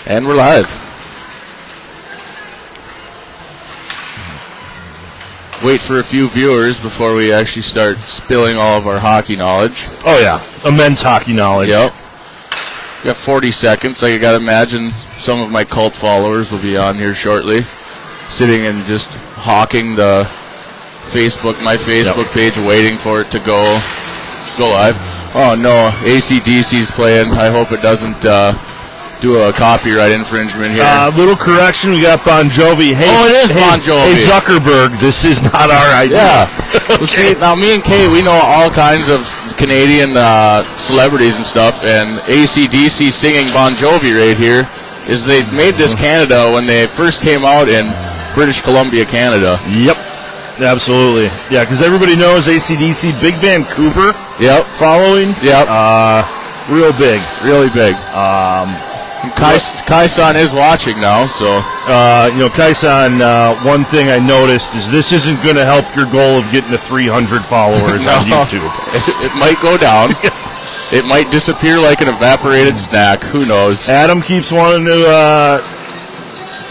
And we're live. Wait for a few viewers before we actually start spilling all of our hockey knowledge. Oh, yeah. Immense hockey knowledge. Yep. We got 40 seconds. I got to imagine some of my cult followers will be on here shortly, sitting and just hawking the my Facebook page, waiting for it to go live. Oh, no. AC/DC's playing. I hope it doesn't do a copyright infringement here. Little correction, we got Bon Jovi. Hey, it is Bon Jovi. Hey, Zuckerberg, this is not our idea. Yeah. Well, see, now me and Kay, we know all kinds of Canadian celebrities and stuff, and AC/DC singing Bon Jovi right here is they made this Canada when they first came out in British Columbia, Canada. Yep. Absolutely. Yeah, because everybody knows AC/DC, big Vancouver following. Yep. Real big. Really big. Kai-san is watching now, so. Kai-san, one thing I noticed is this isn't going to help your goal of getting to 300 followers on YouTube. It might go down. It might disappear like an evaporated snack. Who knows? Adam keeps wanting to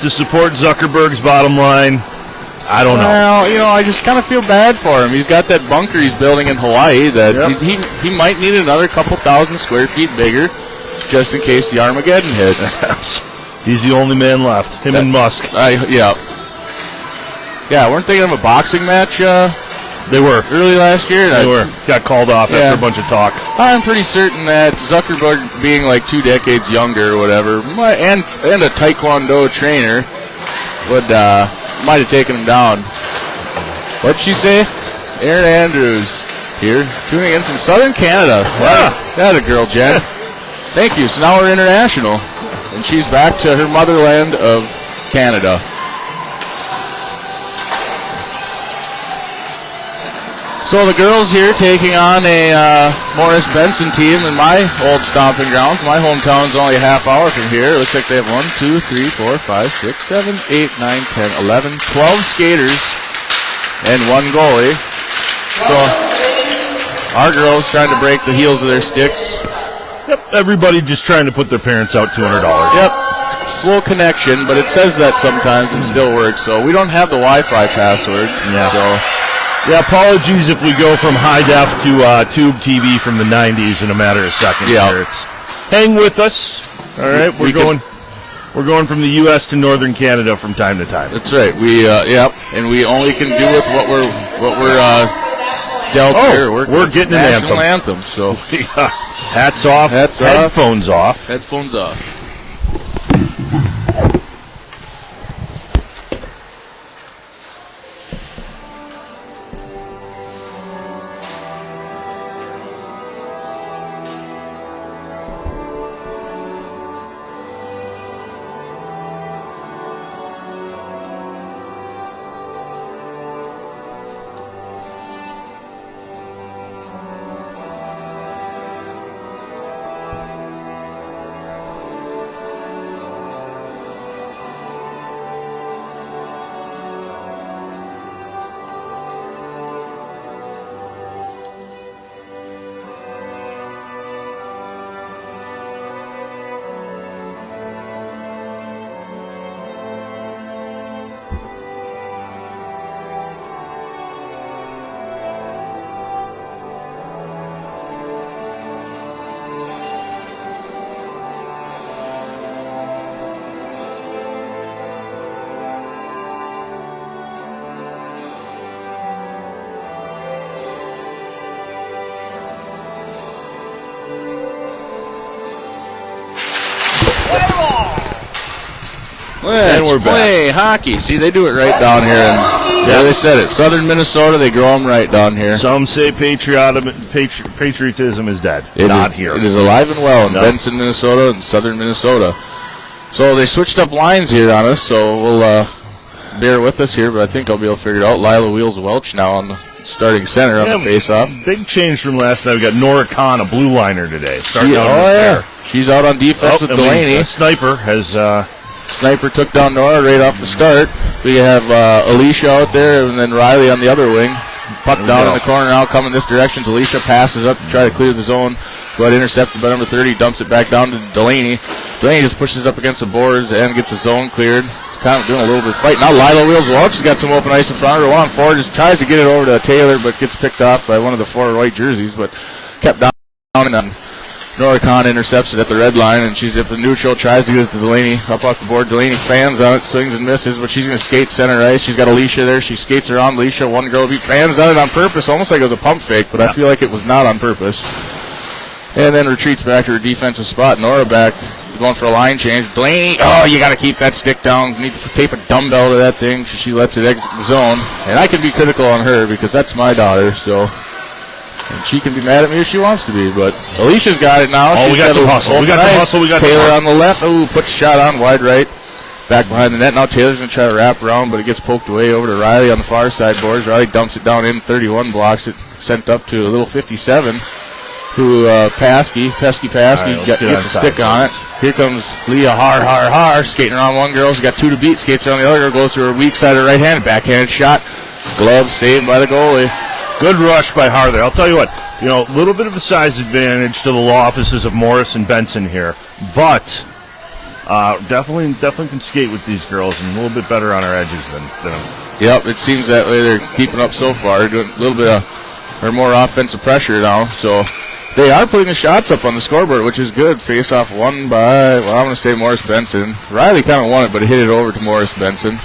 support Zuckerberg's bottom line. I don't know. Well, I just kind of feel bad for him. He's got that bunker he's building in Hawaii that he might need another couple thousand square feet bigger, just in case the Armageddon hits. He's the only man left. Him and Musk. Yeah, weren't they going to have a boxing match? They were. Early last year? They were. Got called off after a bunch of talk. I'm pretty certain that Zuckerberg, being like 2 decades younger or whatever, and a Taekwondo trainer, might have taken him down. What'd she say? Erin Andrews here, tuning in from Southern Canada. That a girl, Jen. Thank you. So now we're international, and she's back to her motherland of Canada. So the girls here taking on a Morris-Benson team in my old stomping grounds. My hometown's only a half hour from here. It looks like they have 1, 2, 3, 4, 5, 6, 7, 8, 9, 10, 11, 12 skaters and 1 goalie. So our girls trying to break the heels of their sticks. Yep, everybody just trying to put their parents out $200. Yep, slow connection, but it says that sometimes and still works. So we don't have the Wi-Fi password. Yeah. So. Yeah, apologies if we go from high def to tube TV from the 90s in a matter of seconds. Here. Hang with us. All right, we're going from the U.S. to Northern Canada from time to time. That's right. And we only can do with what we're dealt here. We're getting an anthem. So hats off. Headphones off. Headphones off. Let's play hockey. See, they do it right down here. And they said it. Southern Minnesota, they grow them right down here. Some say patriotism is dead. Not here. It is alive and well in Benson, Minnesota and Southern Minnesota. So they switched up lines here on us, so we'll bear with us here, but I think I'll be able to figure it out. Lila Wheels Welch now on the starting center on the face-off. Big change from last night. We got Nora Khan, a blue liner today. She's out on defense with Delaney. A sniper has... Sniper took down Nora right off the start. We have Alicia out there, and then Riley on the other wing. Puck down in the corner now, coming this direction. Alicia passes up to try to clear the zone. but intercepted by number 30. Dumps it back down to Delaney. Delaney just pushes up against the boards and gets the zone cleared. He's kind of doing a little bit of fight. Now Lila wheels well. She's got some open ice in front of her. 1-4, just tries to get it over to Taylor, but gets picked off by one of the 4 white jerseys, but kept down, and Noricon intercepts it at the red line, and she's at the neutral, tries to get it to Delaney up off the board. Delaney fans on it, swings and misses, but she's going to skate center ice. She's got Alicia there. She skates around Alicia. One girl beat fans on it on purpose, almost like it was a pump fake, but I feel like it was not on purpose. And then retreats back to her defensive spot. Nora back, going for a line change. Delaney, you got to keep that stick down. You need to tape a dumbbell to that thing. She lets it exit the zone. And I can be critical on her because that's my daughter, so... And she can be mad at me if she wants to be, but Alicia's got it now. We got some hustle. We got some hustle. We got Taylor on the left. Puts a shot on wide right. Back behind the net. Now Taylor's going to try to wrap around, but it gets poked away over to Riley on the far side boards. Riley dumps it down in. 31 blocks it. Sent up to a little 57. Who Pesky gets a stick on it. Here comes Leah Har skating around one girl. She's got 2 to beat. Skates around the other girl. Goes to her weak side of right hand. Backhanded shot. Glove saved by the goalie. Good rush by Har there. I'll tell you what, a little bit of a size advantage to the law offices of Morris and Benson here, but definitely can skate with these girls and a little bit better on our edges than them. Yep, it seems that way. They're keeping up so far, doing a little bit of or more offensive pressure now. So they are putting the shots up on the scoreboard, which is good. Face off won by, I'm going to say Morris-Benson. Riley kind of won it, but it hit it over to Morris-Benson.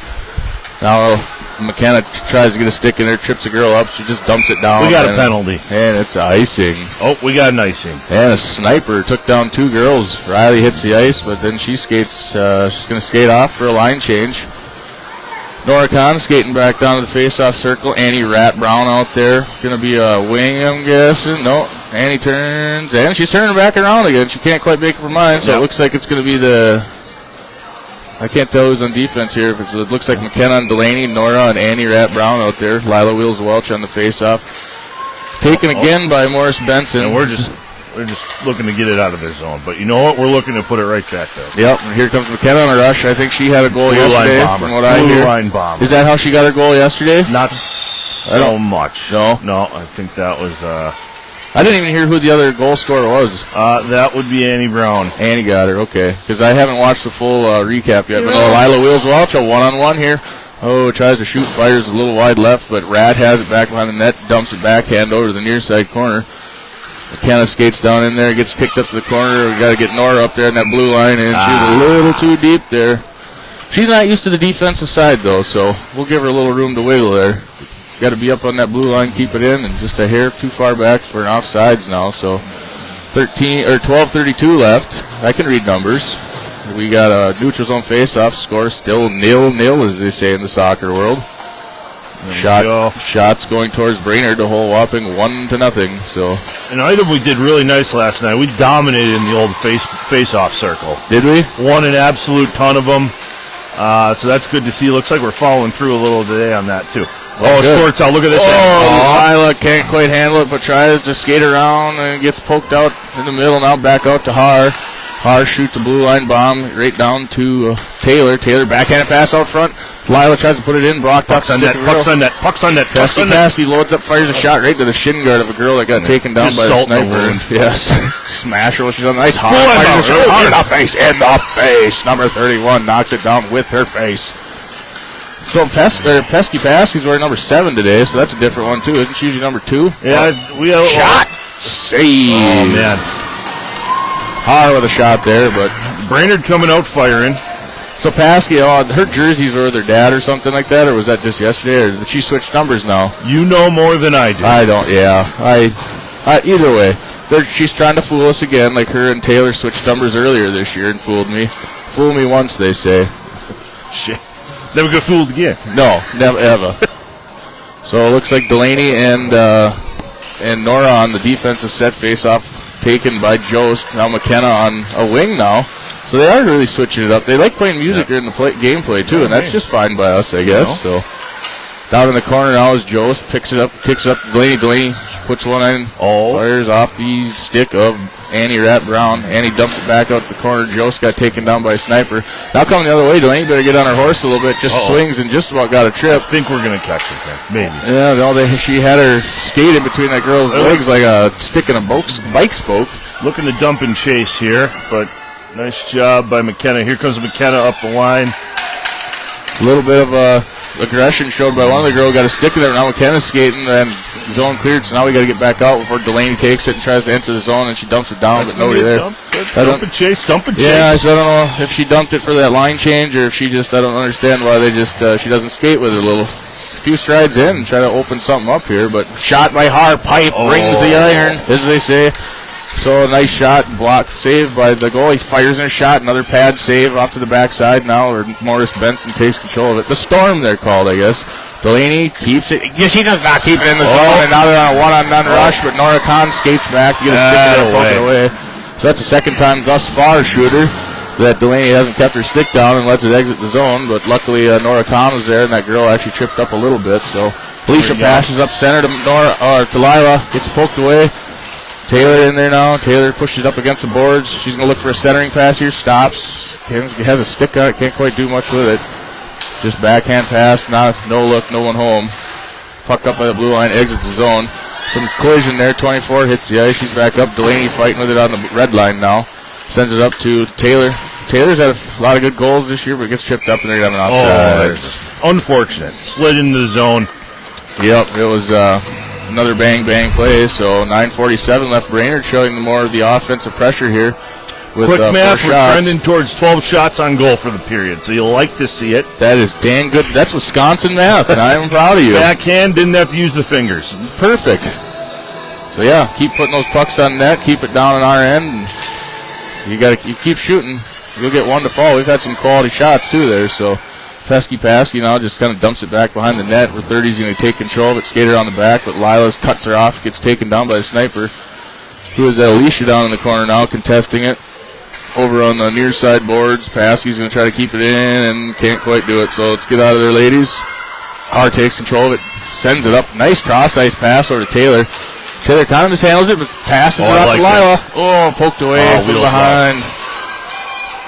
Now McKenna tries to get a stick in there, trips a girl up. She just dumps it down. We got a penalty. And it's icing. Oh, we got an icing. And a sniper took down 2 girls. Riley hits the ice, but then she skates. She's going to skate off for a line change. Noricon skating back down to the face-off circle. Annie Rat-Brown out there. Going to be a wing, I'm guessing. No, Annie turns, and she's turning back around again. She can't quite make up her mind, so It looks like it's going to be the... I can't tell who's on defense here. It looks like McKenna and Delaney, Nora and Annie Rat-Brown out there. Lila Wheels Welch on the face-off. Taken again by Morris-Benson. And we're just looking to get it out of their zone. But you know what? We're looking to put it right back there. Yep, and here comes McKenna on a rush. I think she had a goal yesterday, from what I hear. Line bomber. Is that how she got her goal yesterday? Not so much. No, I think that was... I didn't even hear who the other goal scorer was. That would be Annie Brown. Annie got her, okay. Because I haven't watched the full recap yet. But Lila Wheels Welch, a one-on-one here. Tries to shoot, fires a little wide left, but Rad has it back behind the net, dumps it backhand over to the near side corner. McKenna skates down in there, gets kicked up to the corner. We got to get Nora up there in that blue line, and she's a little too deep there. She's not used to the defensive side, though, so we'll give her a little room to wiggle there. Got to be up on that blue line, keep it in, and just a hair too far back for an offsides now. So 12:32 left. I can read numbers. We got a neutral zone face-off. Score still 0-0, as they say in the soccer world. Shots going towards Brainerd, a whole whopping 1-0. So an item we did really nice last night. We dominated in the old face-off circle. Did we? Won an absolute ton of them. So that's good to see. Looks like we're following through a little today on that too. Sports out. Look at this. Lila can't quite handle it, but tries to skate around and gets poked out in the middle. Now back out to Har. Har shoots a blue line bomb right down to Taylor. Taylor backhanded pass out front. Lila tries to put it in. Blocked up. Pucks on net. Pesky loads up, fires a shot right to the shin guard of a girl that got taken down by a sniper. Yes. Smash her while she's on the ice. Har in the face. Number 31 knocks it down with her face. So Pesky Pesky's wearing number 7 today, so that's a different one too. Isn't she usually number 2? Yeah, we have shot. Save. Oh man. Har with a shot there, but Brainerd coming out firing. So Pesky, her jerseys were their dad or something like that, or was that just yesterday, or did she switch numbers now? You know more than I do. I don't. Yeah. I either way, she's trying to fool us again, like her and Taylor switched numbers earlier this year and fooled me. Fool me once, they say. Shit. Never get fooled again. No, never ever. So it looks like Delaney and Nora on the defensive set, face-off taken by Jost. Now McKenna on a wing now. So they are really switching it up. They like playing music during the gameplay too, and that's just fine by us, I guess. So down in the corner now is Jost, picks it up to Delaney puts one in, fires off the stick of Annie Rat-Brown. Annie dumps it back out to the corner. Jost got taken down by a sniper. Now coming the other way, Delaney better get on her horse a little bit. Just swings and just about got a trip. I think we're going to catch her there. Maybe. Yeah, no, she had her skate in between that girl's legs like a stick in a bike spoke. looking to dump and chase here, but nice job by McKenna. Here comes McKenna up the line. A little bit of aggression showed by one of the girls. Got a stick in there. Now McKenna's skating, and zone cleared, so now we got to get back out before Delaney takes it and tries to enter the zone, and she dumps it down, but nobody there. Dump and chase. Yeah, so I don't know if she dumped it for that line change or if she just, I don't understand why they just, she doesn't skate with her a few strides in and try to open something up here, but shot by Har, pipe, rings the iron, as they say. So a nice shot, block, save by the goalie. Fires in a shot, another pad save off to the backside now, or Morris-Benson takes control of it. The Storm, they're called, I guess. Delaney keeps it. Yeah, she does not keep it in the zone, and now they're on a one-on-one rush, but Nora Khan skates back to get a stick there, poke it away. So that's the second time thus far, shooter, that Delaney hasn't kept her stick down and lets it exit the zone, but luckily Nora Khan was there, and that girl actually tripped up a little bit. So Alicia passes up center to Lila, gets poked away. Taylor in there now. Taylor pushed it up against the boards. She's going to look for a centering pass here. Stops. Has a stick on it. Can't quite do much with it. Just backhand pass. No look. No one home. Puck up by the blue line. Exits the zone. Some collision there. 24 hits the ice. She's back up. Delaney fighting with it on the red line now. Sends it up to Taylor. Taylor's had a lot of good goals this year, but gets tripped up and they're having outside. It's unfortunate. Slid into the zone. Yep. It was... another bang play, so 9:47 left. Brainerd showing more of the offensive pressure here. With, quick math, we're shots. trending towards 12 shots on goal for the period, so you'll like to see it. That is dang good. That's Wisconsin math, and I am proud of you. Backhand, didn't have to use the fingers. Perfect. So yeah, keep putting those pucks on net, keep it down on our end, and you keep shooting. You'll get one to fall. We've had some quality shots too there, so. Paskey now just kind of dumps it back behind the net where 30's going to take control of it. Skater on the back, but Lila's cuts her off, gets taken down by the sniper. Who is that? Alicia down in the corner now, contesting it. Over on the near side boards, Paskey's going to try to keep it in and can't quite do it. So let's get out of there, ladies. Har takes control of it, sends it up. Nice cross-ice pass over to Taylor. Taylor kind of mishandles it, but passes it out to Lila. Oh, poked away from behind.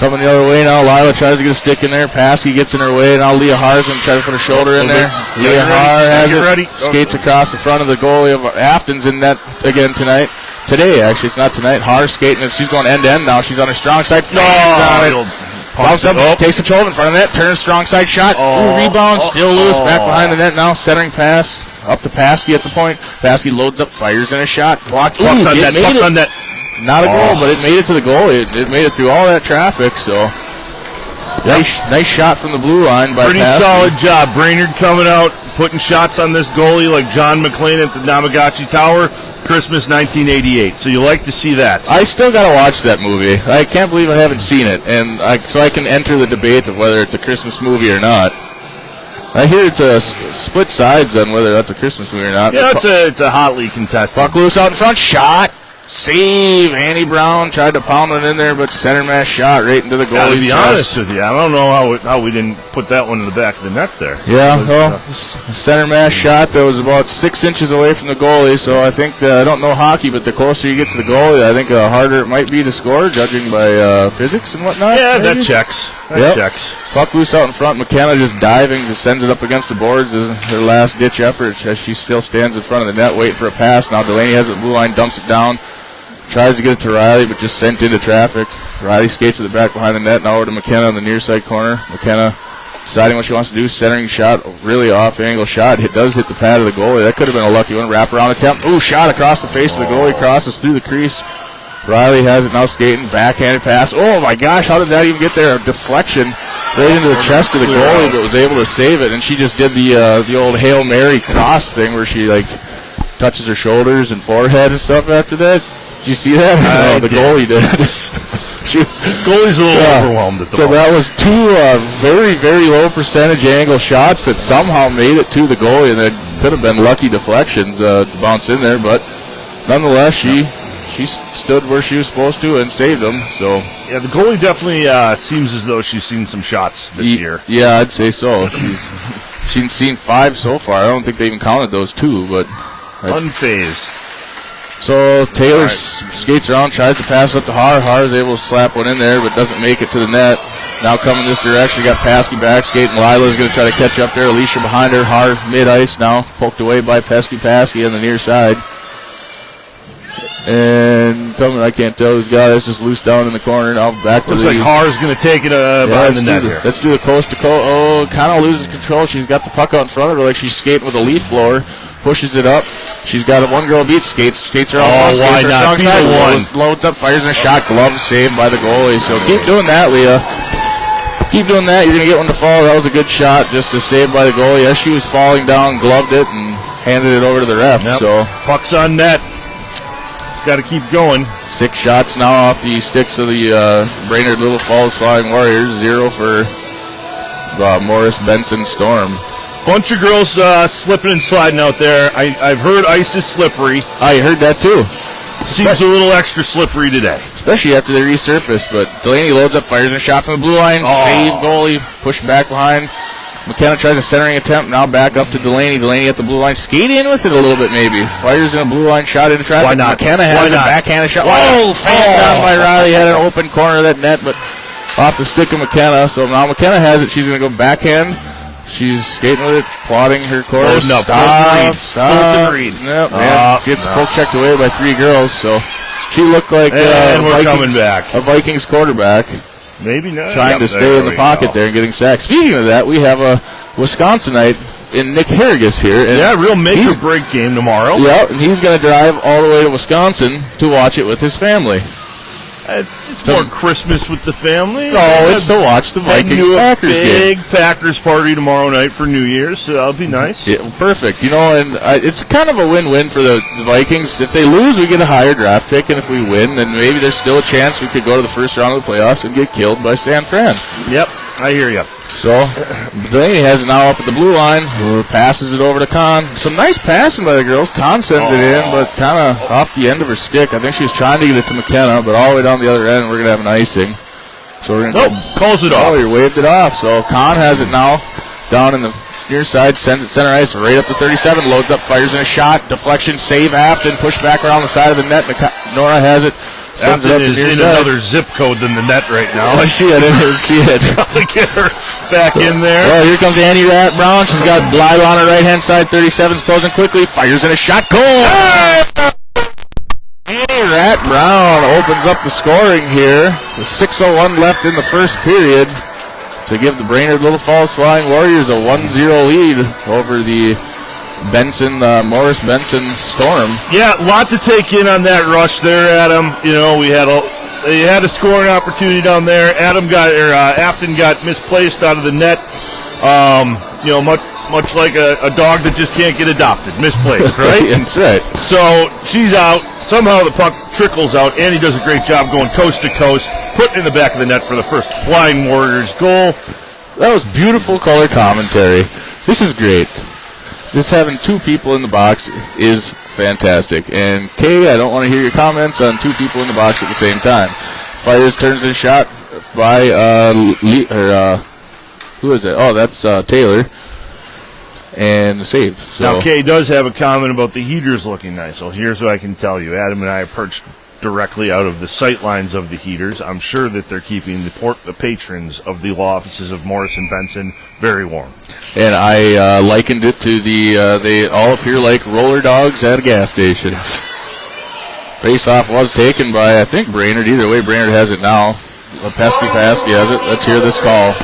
Coming the other way now. Lila tries to get a stick in there. Paskey gets in her way. Now Leah Har's going to try to put a shoulder in there. Leah Har has it. Skates across the front of the goalie of Afton's in net again tonight. Today, actually. It's not tonight. Har skating. She's going end-to-end now. She's on her strong side. Bounce up. Takes control in front of the net. Turns strong side shot. Rebound. Still loose. Back behind the net now. Centering pass. Up to Paskey at the point. Paskey loads up. Fires in a shot. Blocked. Pucks on net. Not a goal, but it made it to the goal. It made it through all that traffic, so nice shot from the blue line by Pretty Paskey. solid job. Brainerd coming out, putting shots on this goalie like John McClain at the Namagachi Tower, Christmas 1988. So you like to see that. I still got to watch that movie. I can't believe I haven't seen it, and so I can enter the debate of whether it's a Christmas movie or not. I hear it's a split sides on whether that's a Christmas movie or not. Yeah, it's a hotly contested. Puck loose out in front, shot. Save. Annie Brown tried to pound it in there, but center mass shot right into the goalie's To be honest with you, I don't know how we didn't put that one in the back of the net there. Yeah, center mass shot that was about 6 inches away from the goalie, so I think, I don't know hockey, but the closer you get to the goalie, I think the harder it might be to score, judging by physics and whatnot. Yeah, maybe? that checks. That checks. Puck loose out in front. McKenna just diving, just sends it up against the boards as her last-ditch effort as she still stands in front of the net waiting for a pass. Now Delaney has it blue line, dumps it down. Tries to get it to Riley, but just sent into traffic. Riley skates to the back behind the net. Now over to McKenna on the near side corner. McKenna deciding what she wants to do. Centering shot, really off-angle shot. It does hit the pad of the goalie. That could have been a lucky one. Wrap around attempt. Ooh, shot across the face of the goalie. Crosses through the crease. Riley has it now skating. Backhanded pass. Oh, my gosh. How did that even get there? A deflection right into the chest of the goalie, but was able to save it. And she just did the old Hail Mary cross thing where she, touches her shoulders and forehead and stuff after that. Did you see that? The goalie did. Goalie's a little overwhelmed at the moment. So that was two very, very low percentage angle shots that somehow made it to the goalie, and that could have been lucky deflections to bounce in there. But nonetheless, she stood where she was supposed to and saved them. So yeah, the goalie definitely seems as though she's seen some shots this year. Yeah, I'd say so. She's seen 5 so far. I don't think they even counted those 2, but unfazed. So Taylor skates around, tries to pass up to Har. Har is able to slap one in there, but doesn't make it to the net. Now coming this direction, got Paskey back skating. Lila's going to try to catch up there. Alicia behind her. Har mid-ice now, poked away by Paskey on the near side. And I can't tell who's got it. It's just loose down in the corner. Now back to looks like Har's going to take it behind the net here. Let's do a coast to coast. Oh, kind of loses control. She's got the puck out in front of her like she's skating with a leaf blower. Pushes it up. She's got a one girl beat. Skates her on one. Why not? Be the one. Loads up, fires in a shot. Glove saved by the goalie. So keep doing that, Leah. Keep doing that. You're going to get one to fall. That was a good shot just to save by the goalie. As she was falling down, gloved it and handed it over to the ref. Yep. So puck's on net. Got to keep going. 6 shots now off the sticks of the Brainerd Little Falls Flying Warriors. 0 for Morris-Benson Storm. Bunch of girls slipping and sliding out there. I've heard ice is slippery. I heard that too. Seems a little extra slippery today. Especially after they resurfaced. But Delaney loads up, fires in a shot from the blue line. Save goalie, push back behind. McKenna tries a centering attempt, now back up to Delaney. Delaney at the blue line, skate in with it a little bit maybe. Fires in a blue line shot into traffic. Why not? McKenna has a backhanded shot. Oh, fanned down by Riley. Had an open corner of that net, but off the stick of McKenna. So now McKenna has it. She's going to go backhand. She's skating with it, plotting her course. No, Stop. Yep, gets poke checked away by 3 girls. So she looked like a Vikings quarterback. Maybe not. Trying to stay in the pocket there and getting sacked. Speaking of that, we have a Wisconsinite in Nick Harrigus here. And real make-or-break game tomorrow. Yeah, and he's going to drive all the way to Wisconsin to watch it with his family. It's more Christmas with the family. No, it's to watch the Vikings-Packers game. Big Packers party tomorrow night for New Year's, so that'll be nice. Yeah, perfect. And it's kind of a win-win for the Vikings. If they lose, we get a higher draft pick, and if we win, then maybe there's still a chance we could go to the first round of the playoffs and get killed by San Fran. Yep, I hear you. So, Delaney has it now up at the blue line. Passes it over to Kahn. Some nice passing by the girls. Kahn sends it in, but kind of off the end of her stick. I think she was trying to get it to McKenna, but all the way down the other end, we're going to have an icing. So we're going to calls it off. Oh, he waved it off. So Kahn has it now down in the near side, sends it center ice right up to 37, loads up, fires in a shot, deflection, save Afton, push back around the side of the net. Nora has it. Sends it up to near in side. Another zip code than the net right now. Oh, shit, I didn't even see it. Probably get her back in there. Well, here comes Annie Rat Brown. She's got Lila on her right-hand side. 37's closing quickly. Fires in a shot. Goal! Annie Rat Brown opens up the scoring here. With 6:01 left in the first period to give the Brainerd Little Falls Flying Warriors a 1-0 lead over the Morris-Benson Storm. Yeah, a lot to take in on that rush there, Adam. They had a scoring opportunity down there. Afton got misplaced out of the net. Much like a dog that just can't get adopted, misplaced, right? That's right. So she's out. Somehow the puck trickles out. Annie does a great job going coast to coast, putting it in the back of the net for the first Flying Warriors goal. That was beautiful color commentary. This is great. Just having 2 people in the box is fantastic. And Kay, I don't want to hear your comments on 2 people in the box at the same time. Fires, turns in shot by who is it? Oh, that's Taylor. And the save. So. Now Kay does have a comment about the heaters looking nice. So here's what I can tell you. Adam and I are perched directly out of the sight lines of the heaters. I'm sure that they're keeping the patrons of the law offices of Morris-Benson very warm. And I likened it to they all appear like roller dogs at a gas station. Face-off was taken by, I think, Brainerd. Either way, Brainerd has it now. Pesky has it. Let's hear this call.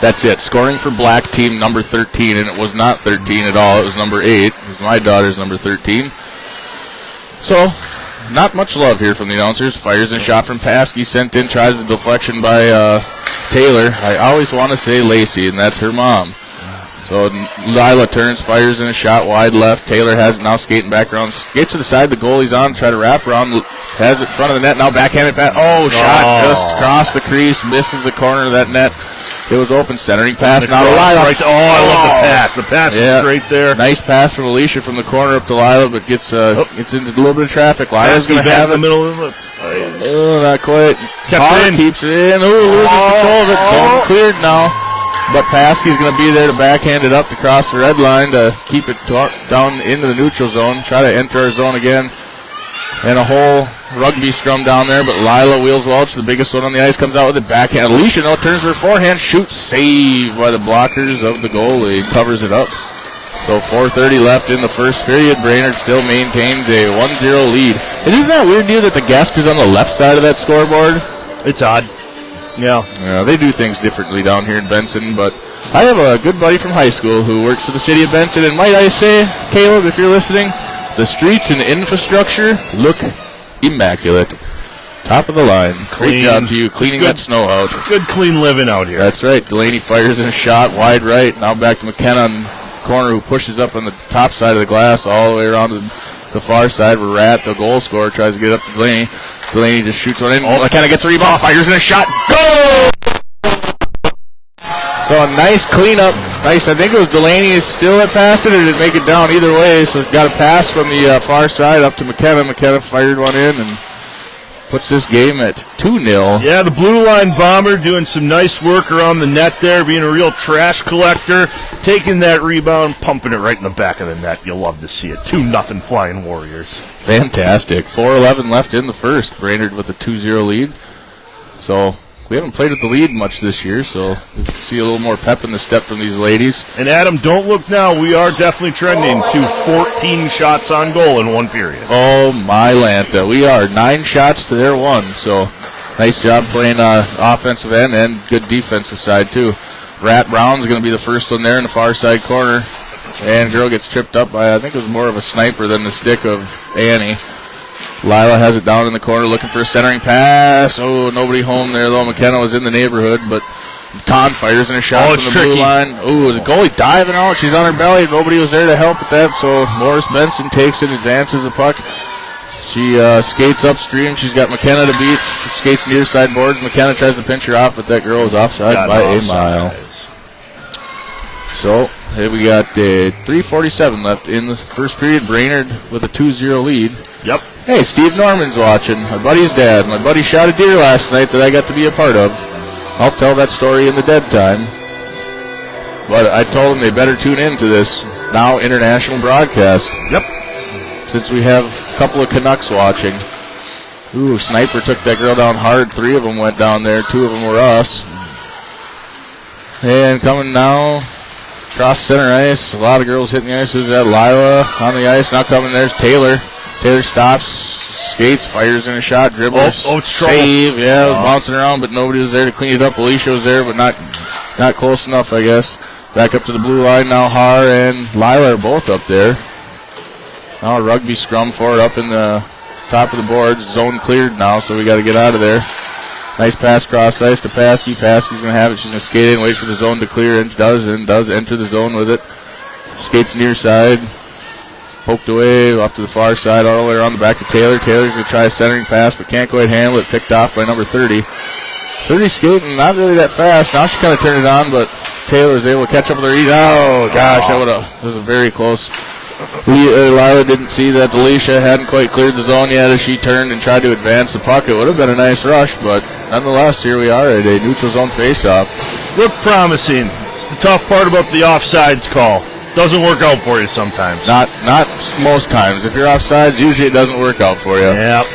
That's it. Scoring for black team number 13, and it was not 13 at all. It was number 8. It was my daughter's number 13. So, not much love here from the announcers. Fires a shot from Paskey, sent in, tries the deflection by Taylor. I always want to say Lacey, and that's her mom. So Lila turns, fires in a shot wide left. Taylor has it now, skating back around. Gets to the side, the goalie's on, try to wrap around. Has it in front of the net, now backhanded pass. Shot just across the crease, misses the corner of that net. It was open, centering pass. Now to Lila. I love the pass. The pass is right there. Nice pass from Alicia from the corner up to Lila, but gets into a little bit of traffic. Lila's going to have it. In the middle of it. Not quite. Keeps it in. Loses control of it. Zone cleared now. But Paskey's going to be there to backhand it up to cross the red line to keep it down into the neutral zone. Try to enter our zone again. And a whole rugby scrum down there, but Lila wheels Welch, the biggest one on the ice, comes out with it backhand. Alicia, turns her forehand, shoots, save by the blockers of the goalie, covers it up. So 4:30 left in the first period. Brainerd still maintains a 1-0 lead. And isn't that weird, dude, that the guest is on the left side of that scoreboard? It's odd. Yeah. They do things differently down here in Benson, but I have a good buddy from high school who works for the city of Benson, and might I say, Caleb, if you're listening, the streets and infrastructure look immaculate. Top of the line. Great job to you cleaning that snow out. Good clean living out here. That's right. Delaney fires in a shot wide right. Now back to McKenna on the corner, who pushes up on the top side of the glass all the way around to the far side where Rat, the goal scorer, tries to get up to Delaney. Delaney just shoots one in. McKenna gets a rebound, fires in a shot. Goal! So a nice cleanup. Nice. I think it was Delaney still that passed it, or did it make it down? Either way, so got a pass from the far side up to McKenna. McKenna fired one in and puts this game at 2-0. Yeah, the blue line bomber doing some nice work around the net there, being a real trash collector, taking that rebound, pumping it right in the back of the net. You'll love to see it. 2-0 Flying Warriors. Fantastic. 4:11 left in the first. Brainerd with a 2-0 lead. So we haven't played with the lead much this year, so we can see a little more pep in the step from these ladies. And Adam, don't look now. We are definitely trending to 14 shots on goal in one period. Oh, my Lanta. We are 9 shots to their 1. So nice job playing offensive end and good defensive side, too. Rat Brown's going to be the first one there in the far side corner. And girl gets tripped up by, I think it was more of a sniper than the stick of Annie. Lila has it down in the corner looking for a centering pass. Oh, nobody home there, though. McKenna was in the neighborhood, but Con fires in a shot from the blue line. Oh, the goalie diving out. She's on her belly. Nobody was there to help with that, so Morris-Benson takes it, advances the puck. She skates upstream. She's got McKenna to beat. She skates near side boards. McKenna tries to pinch her off, but that girl is offside by a mile. So here we got 3:47 left in the first period. Brainerd with a 2-0 lead. Yep. Hey, Steve Norman's watching. My buddy's dad. My buddy shot a deer last night that I got to be a part of. I'll tell that story in the dead time. But I told them they better tune in to this now international broadcast. Yep. Since we have a couple of Canucks watching. Ooh, Sniper took that girl down hard. 3 of them went down there. 2 of them were us. And coming now across center ice. A lot of girls hitting the ice. Who's that? Lila on the ice. Now coming there's Taylor. Taylor stops, skates, fires in a shot, dribbles, save. Yeah, it was bouncing around, but nobody was there to clean it up. Alicia was there, but not close enough, I guess. Back up to the blue line now. Har and Lila are both up there. Now a rugby scrum for it up in the top of the boards. Zone cleared now, so we got to get out of there. Nice pass cross ice to Paskey. Paskey's going to have it. She's going to skate in, wait for the zone to clear, and does enter the zone with it. Skates near side. Poked away off to the far side, all the way around the back to Taylor. Taylor's going to try a centering pass, but can't quite handle it. Picked off by number 30. 30 skating, not really that fast. Now she kind of turned it on, but Taylor was able to catch up with her. Oh, gosh, that was a very close. Lila didn't see that Alicia hadn't quite cleared the zone yet as she turned and tried to advance the puck. It would have been a nice rush, but nonetheless, here we are at a neutral zone faceoff. Look promising. It's the tough part about the offsides call. Doesn't work out for you sometimes. Not most times. If you're offsides, usually it doesn't work out for you. Yep.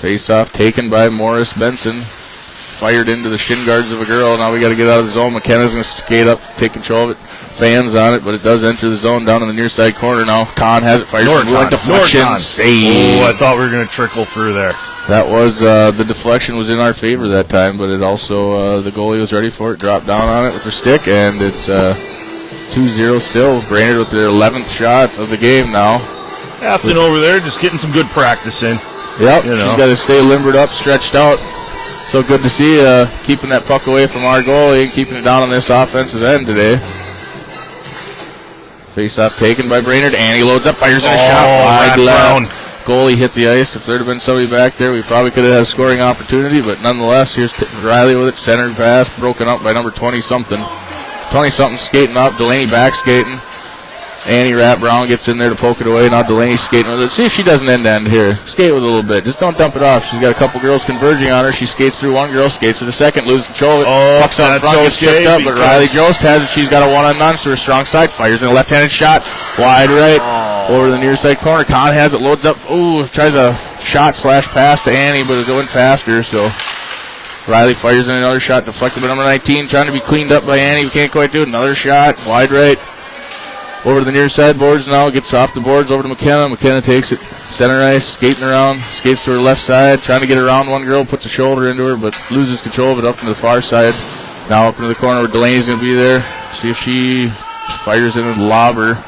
Face-off taken by Morris-Benson. Fired into the shin guards of a girl. Now we got to get out of the zone. McKenna's going to skate up, take control of it. Fans on it, but it does enter the zone down in the near side corner now. Kahn has it. Fires from one deflection. Save. Oh, I thought we were going to trickle through there. That was, the deflection was in our favor that time, but it also, the goalie was ready for it. Dropped down on it with her stick, and it's 2-0 still. Brainerd with their 11th shot of the game now. Afton over there just getting some good practice in. Yep, she's got to stay limbered up, stretched out. So good to see keeping that puck away from our goalie and keeping it down on this offensive end today. Face-off taken by Brainerd. Annie loads up, fires in a shot. Wide left. Goalie hit the ice. If there had been somebody back there, we probably could have had a scoring opportunity. But nonetheless, here's Riley with it. Centered pass, broken up by number 20-something. 20-something skating up. Delaney back skating. Annie Rat Brown gets in there to poke it away. Now Delaney skating with it. See if she doesn't end here. Skate with it a little bit. Just don't dump it off. She's got a couple girls converging on her. She skates through one girl, skates to the second, loses control of it. Pucks on front, gets tripped up, but Riley Jost has it. She's got a one-on-none to her strong side. Fires in a left-handed shot. Wide right. Over the near side corner. Kahn has it, loads up. Ooh, tries a shot/pass to Annie, but it's going past her, so Riley fires in another shot, deflected by number 19, trying to be cleaned up by Annie. We can't quite do it. Another shot, wide right. Over to the near side boards now. Gets off the boards over to McKenna. McKenna takes it center ice, skating around. Skates to her left side, trying to get around one girl. Puts a shoulder into her, but loses control of it up to the far side. Now up into the corner where Delaney's going to be there. See if she fires in and lob her.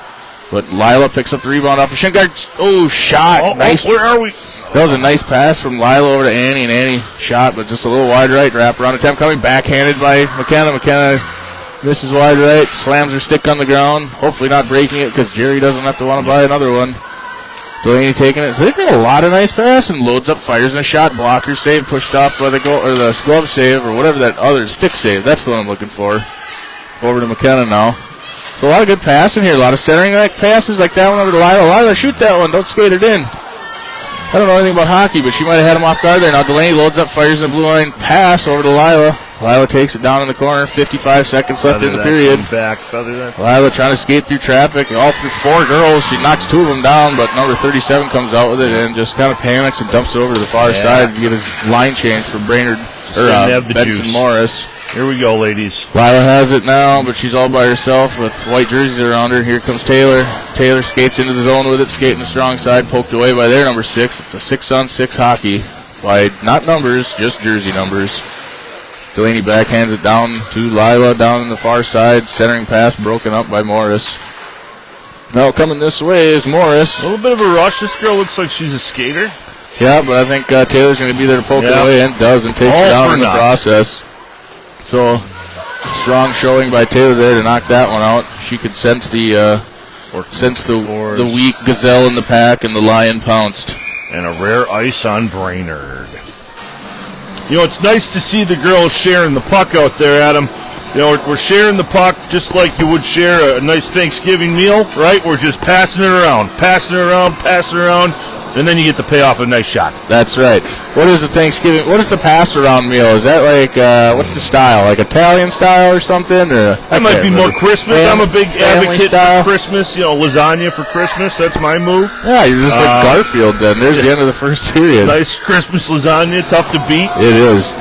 But Lila picks up the rebound off of Shinkard. Oh, shot. Nice. Where are we? That was a nice pass from Lila over to Annie, and Annie shot, but just a little wide right. Wrap around attempt coming, backhanded by McKenna. McKenna misses wide right, slams her stick on the ground. Hopefully not breaking it because Jerry doesn't have to want to buy another one. Delaney taking it. So they've got a lot of nice pass and loads up, fires in a shot. Blocker save, pushed off by the goal or the glove save or whatever that other stick save. That's the one I'm looking for. Over to McKenna now. So a lot of good passing here. A lot of centering passes like that one over to Lila. Lila, shoot that one. Don't skate it in. I don't know anything about hockey, but she might have had him off guard there. Now Delaney loads up, fires in the blue line, pass over to Lila. Lila takes it down in the corner. 55 seconds left in the period. Lila trying to skate through traffic. All through four girls. She knocks two of them down, but number 37 comes out with it and just kind of panics and dumps it over to the far side to get his line change for Brainerd or Benson Morris. Here we go, ladies. Lila has it now, but she's all by herself with white jerseys around her. Here comes Taylor. Taylor skates into the zone with it, skating the strong side, poked away by their number 6. It's a 6-on-6 hockey by not numbers, just jersey numbers. Delaney backhands it down to Lila down in the far side. Centering pass broken up by Morris. Now coming this way is Morris. A little bit of a rush. This girl looks like she's a skater. Yeah, but I think Taylor's going to be there to poke it away, and does, and takes it down in the process. So, strong showing by Taylor there to knock that one out. She could sense the weak gazelle in the pack, and the lion pounced. And a rare ice on Brainerd. You know, it's nice to see the girls sharing the puck out there, Adam. You know, we're sharing the puck just like you would share a nice Thanksgiving meal, right? We're just passing it around, and then you get the payoff a nice shot. That's right. What is the Thanksgiving? What is the pass-around meal? Is that like, what's the style? Like Italian style or something? Or that might be more Christmas. I'm a big advocate for Christmas. You know, lasagna for Christmas. That's my move. Yeah, you're just like Garfield then. There's the end of the first period. Nice Christmas lasagna. Tough to beat. It is.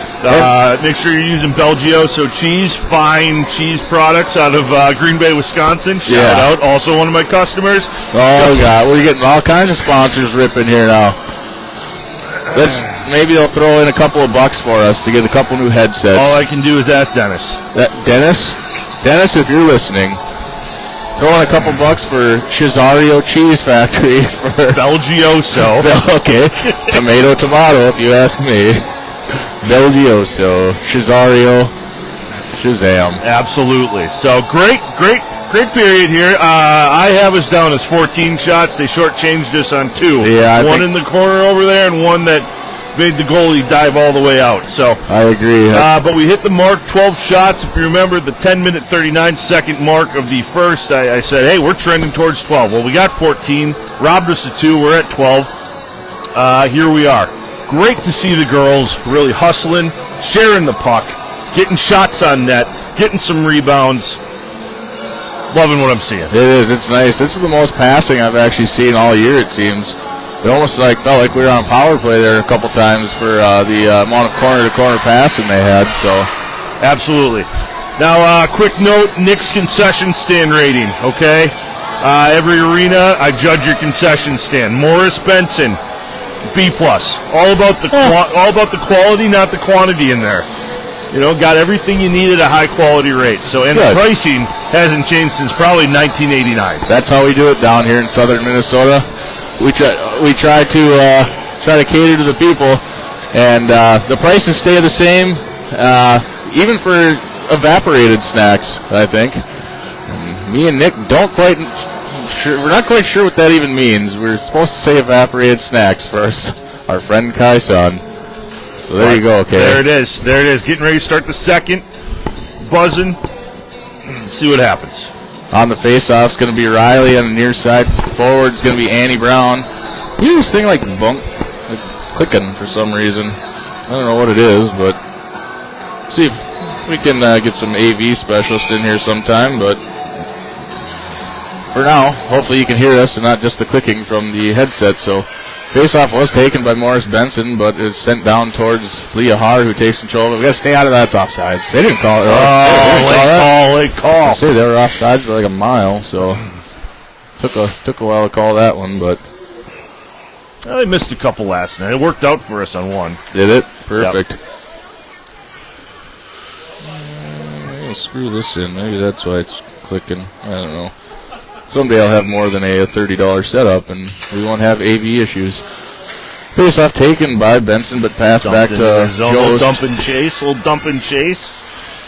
Make sure you're using Belgioso cheese. Fine cheese products out of Green Bay, Wisconsin. Shout out. Also one of my customers. Oh, God. We're getting all kinds of sponsors ripping here now. Maybe they'll throw in a couple of bucks for us to get a couple new headsets. All I can do is ask Dennis. Dennis, if you're listening, throw in a couple bucks for Cesario Cheese Factory for Belgioso. Okay, tomato, if you ask me. Belgioso, Cesario, Shazam. Absolutely. So great period here. I have us down as 14 shots. They shortchanged us on 2. Yeah, one in the corner over there and one that made the goalie dive all the way out. So I agree. But we hit the mark, 12 shots. If you remember the 10-minute, 39-second mark of the first, I said, hey, we're trending towards 12. Well, we got 14. Robbed us of 2. We're at 12. Here we are. Great to see the girls really hustling, sharing the puck, getting shots on net, getting some rebounds. Loving what I'm seeing. It is. It's nice. This is the most passing I've actually seen all year, it seems. It almost felt like we were on power play there a couple times for the amount of corner-to-corner passing they had. So, absolutely. Now, quick note, Nick's concession stand rating, okay? Every arena, I judge your concession stand. Morris-Benson, B+. All about the quality, not the quantity in there. You know, got everything you need at a high-quality rate. So, and the pricing hasn't changed since probably 1989. That's how we do it down here in southern Minnesota. We try to cater to the people, and the prices stay the same, even for evaporated snacks, I think. And me and Nick we're not quite sure what that even means. We're supposed to say evaporated snacks for our friend Kai-san. So there you go, okay. There it is. Getting ready to start the second. Buzzing. See what happens. On the face-off is going to be Riley. On the near side forward is going to be Annie Brown. You hear this thing like clicking for some reason. I don't know what it is, but see if we can get some AV specialist in here sometime. But for now, hopefully you can hear us and not just the clicking from the headset. So face-off was taken by Morris-Benson, but it's sent down towards Leah Haar, who takes control of it. We got to stay out of that. It's offsides. They didn't call it. Late call. I say they were offsides for like a mile, so Took a while to call that one, but well, they missed a couple last night. It worked out for us on one. Did it? Perfect. Yep. I'll screw this in. Maybe that's why it's clicking. I don't know. Someday I'll have more than a $30 setup, and we won't have AV issues. Face-off taken by Benson, but pass back to Jost. Little dump and chase.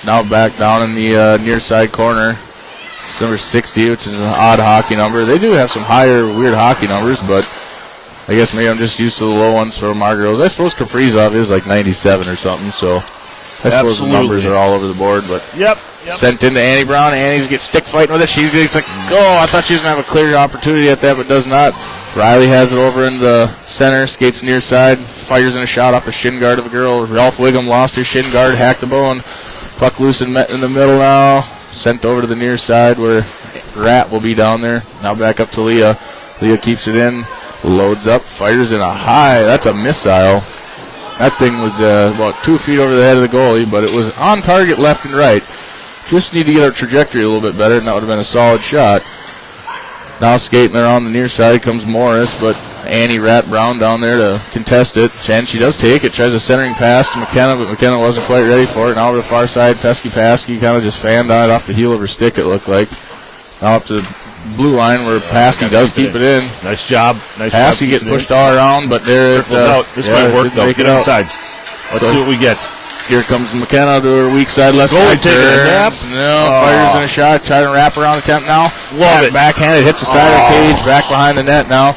Now back down in the near side corner. It's number 60, which is an odd hockey number. They do have some higher, weird hockey numbers, but I guess maybe I'm just used to the low ones for our girls. I suppose Kaprizov is like 97 or something, so I suppose the numbers are all over the board. But Yep. Sent into Annie Brown. Annie's get stick fighting with it. She's like, oh, I thought she was going to have a clear opportunity at that, but does not. Riley has it over in the center, skates near side, fires in a shot off the shin guard of a girl. Ralph Wiggum lost her shin guard, hacked the bone. Puck loose in the middle now. Sent over to the near side where Rat will be down there. Now back up to Leah. Leah keeps it in, loads up, fires in a high. That's a missile. That thing was about 2 feet over the head of the goalie, but it was on target left and right. Just need to get our trajectory a little bit better, and that would have been a solid shot. Now skating around the near side comes Morris, but Annie Rat Brown down there to contest it. And she does take it, tries a centering pass to McKenna, but McKenna wasn't quite ready for it. Now over the far side, Pesky kind of just fanned on it off the heel of her stick, it looked like. Now up to the blue line where Pesky does keep it in. Nice job. Pesky getting pushed all around, but there it this might work though. Get inside. Let's see what we get. Here comes McKenna to her weak side, left side. Taking a nap. No, fires in a shot. Trying to wrap around the attempt now. Love it. Backhanded, hits the side of the cage, back behind the net now.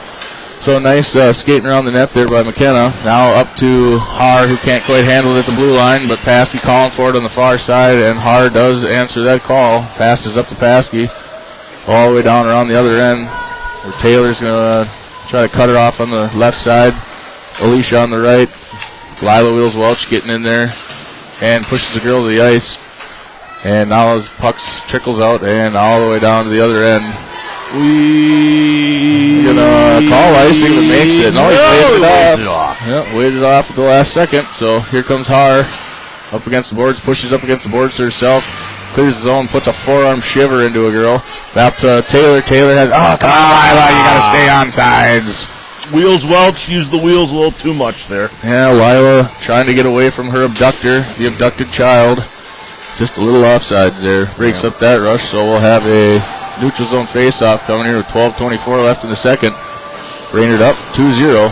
So nice skating around the net there by McKenna. Now up to Har, who can't quite handle it at the blue line, but Paskey calling for it on the far side, and Har does answer that call. Passes up to Paskey, all the way down around the other end, where Taylor's going to try to cut it off on the left side. Alicia on the right. Lila Wheels Welch getting in there and pushes the girl to the ice. And now his puck trickles out and all the way down to the other end. We gonna call icing, but makes it. No, he waved it off. Yep, waved it off at the last second. So here comes Har up against the boards, pushes up against the boards to herself, clears the zone, puts a forearm shiver into a girl. Back to Taylor. Taylor has, come on, Lila, you gotta stay on sides. Wheels Welch used the wheels a little too much there. Yeah, Lila trying to get away from her abductor, the abducted child. Just a little offsides there. Breaks up that rush, so we'll have a neutral zone face-off coming here with 12:24 left in the second. Brainerd up 2-0.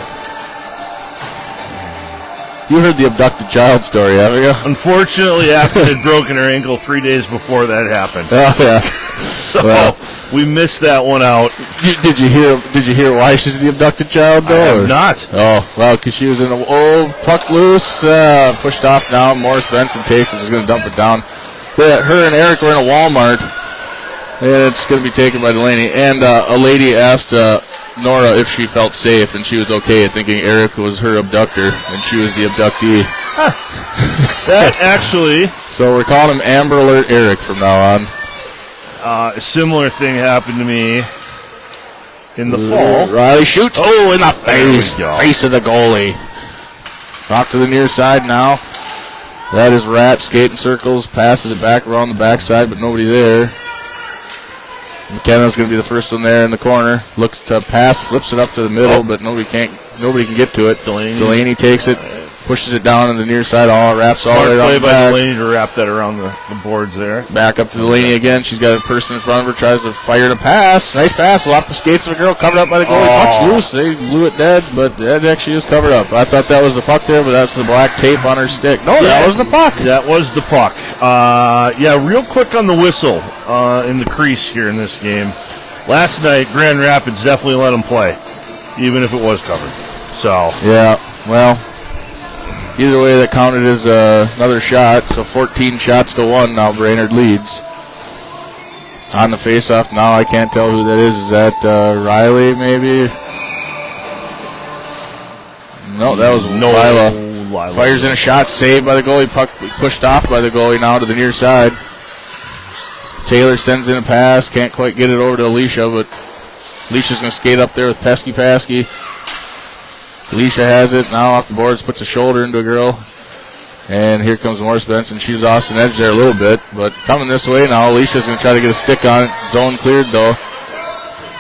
You heard the abducted child story, haven't you? Unfortunately, after they'd broken her ankle 3 days before that happened. Oh, yeah. So we missed that one out. Did you hear why she's the abducted child, though? I have not. Oh, well, because she was in a puck loose, pushed off now. Morris-Benson takes it, is going to dump it down. Her and Eric were in a Walmart, and it's going to be taken by Delaney. And a lady asked Nora if she felt safe, and she was okay, thinking Eric was her abductor, and she was the abductee. That actually... So we're calling him Amber Alert Eric from now on. A similar thing happened to me in the fall. Riley shoots. Oh, in the face. Face of the goalie. Off to the near side now. That is Rat skating circles, passes it back around the backside, but nobody there. McKenna's going to be the first one there in the corner. Looks to pass, flips it up to the middle, but nobody can get to it. Delaney takes it, pushes it down on the near side, wraps all the way around the back. By Delaney to wrap that around the boards there. Back up to Delaney again. She's got a person in front of her, tries to fire the pass. Nice pass, off the skates of the girl, covered up by the goalie. Puck's loose. They blew it dead, but that actually is covered up. I thought that was the puck there, but that's the black tape on her stick. No, that was the puck. That was the puck. Real quick on the whistle in the crease here in this game. Last night, Grand Rapids definitely let them play, even if it was covered. So yeah, well, either way, that counted as another shot. So 14 shots to 1 now. Brainerd leads on the faceoff. Now I can't tell who that is. Is that Riley maybe? No, that was Lila. Fires in a shot, saved by the goalie. Puck pushed off by the goalie now to the near side. Taylor sends in a pass, can't quite get it over to Alicia, but Alicia's going to skate up there with Pesky. Alicia has it, now off the boards, puts a shoulder into a girl. And here comes Morris-Benson. She was off an edge there a little bit, but coming this way now, Alicia's going to try to get a stick on it. Zone cleared, though.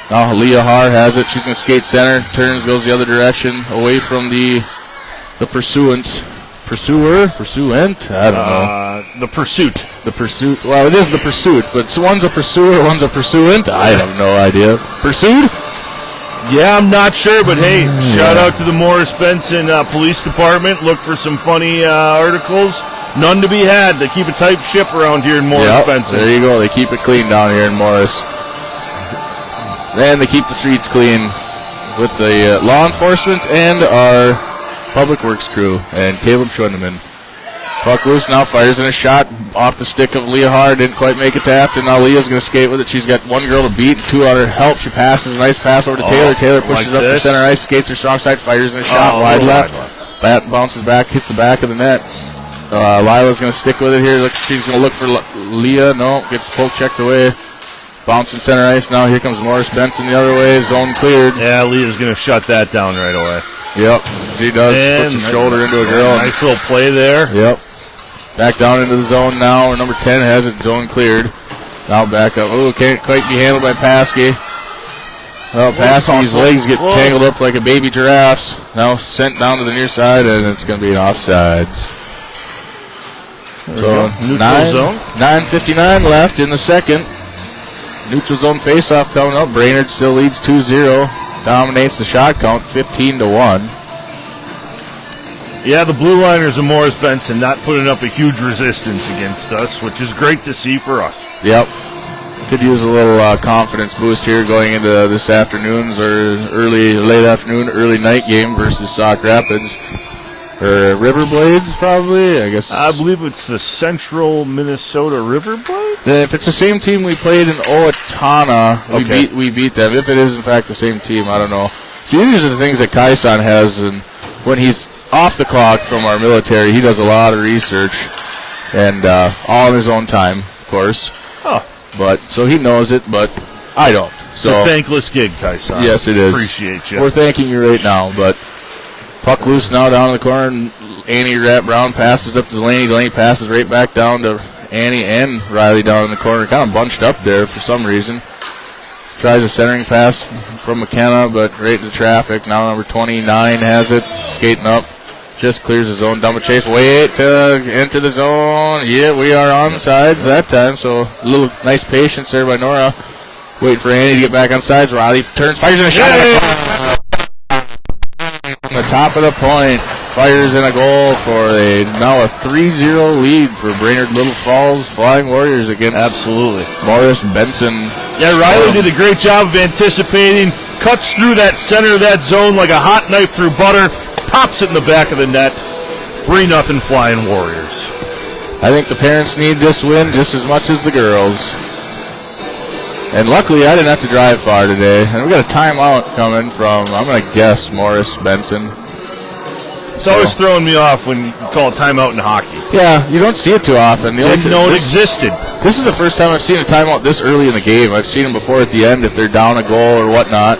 Now Leah Haar has it. She's going to skate center. Turns, goes the other direction, away from the pursuant. I don't know. The pursuit. The pursuit. Well, it is the pursuit, but so one's a pursuer, one's a pursuant. I have no idea. Pursued? Yeah, I'm not sure, but hey, shout out to the Morris-Benson Police Department. Look for some funny articles. None to be had. They keep a tight ship around here in Morris-Benson. There you go. They keep it clean down here in Morris. And they keep the streets clean with the law enforcement and our public works crew and Caleb Schwindeman. Puck loose now, fires in a shot off the stick of Leah Haar. Didn't quite make it to after. Now Leah's going to skate with it. She's got one girl to beat, two on her help. She passes a nice pass over to Taylor. Taylor pushes up the center ice, skates her strong side, fires in a shot wide left. Bat bounces back, hits the back of the net. Lila's going to stick with it here. She's going to look for Leah. No, gets poke checked away. Bouncing center ice now. Here comes Morris-Benson the other way. Zone cleared. Yeah, Leah's going to shut that down right away. Yep, she does. Puts her shoulder into a girl. Nice little play there. Yep. Back down into the zone now. Number 10 has it. Zone cleared. Now back up. Oh, can't quite be handled by Paskey. Well, Paskey's legs get tangled up like a baby giraffe's. Now sent down to the near side, and it's going to be an offsides. So 9:59 left in the second. Neutral zone faceoff coming up. Brainerd still leads 2-0. Dominates the shot count 15-1. Yeah, the Blue Liners of Morris-Benson not putting up a huge resistance against us, which is great to see for us. Yep. Could use a little confidence boost here going into this afternoon's or late afternoon, early night game versus Sauk Rapids. Or Riverblades, probably, I guess. I believe it's the Central Minnesota Riverblades? If it's the same team we played in Owatonna, we beat them. If it is, in fact, the same team, I don't know. See, these are the things that Kaisan has, and when he's off the clock from our military, he does a lot of research, and all in his own time, of course. Oh. But so he knows it, but I don't. So it's a thankless gig, Kaisan. Yes, it is. Appreciate you. We're thanking you right now, but puck loose now down in the corner, and Annie Brown passes up to Delaney. Delaney passes right back down to Annie and Riley down in the corner. Kind of bunched up there for some reason. Tries a centering pass from McKenna, but right into traffic. Now number 29 has it, skating up. Just clears the zone. Double chase. Wait into the zone. Yeah, we are on sides that time, so a little nice patience there by Nora. Waiting for Annie to get back on sides. Riley turns, fires in a shot. On the top of the point, fires in a goal for now a 3-0 lead for Brainerd Little Falls Flying Warriors against Morris-Benson. Yeah, Riley did a great job of anticipating, cuts through that center of that zone like a hot knife through butter, pops it in the back of the net. 3-0 Flying Warriors. I think the parents need this win just as much as the girls. And luckily, I didn't have to drive far today. And we got a timeout coming from, I'm going to guess, Morris-Benson. It's always throwing me off when you call a timeout in hockey. Yeah, you don't see it too often. Didn't know it existed. This is the first time I've seen a timeout this early in the game. I've seen them before at the end if they're down a goal or whatnot.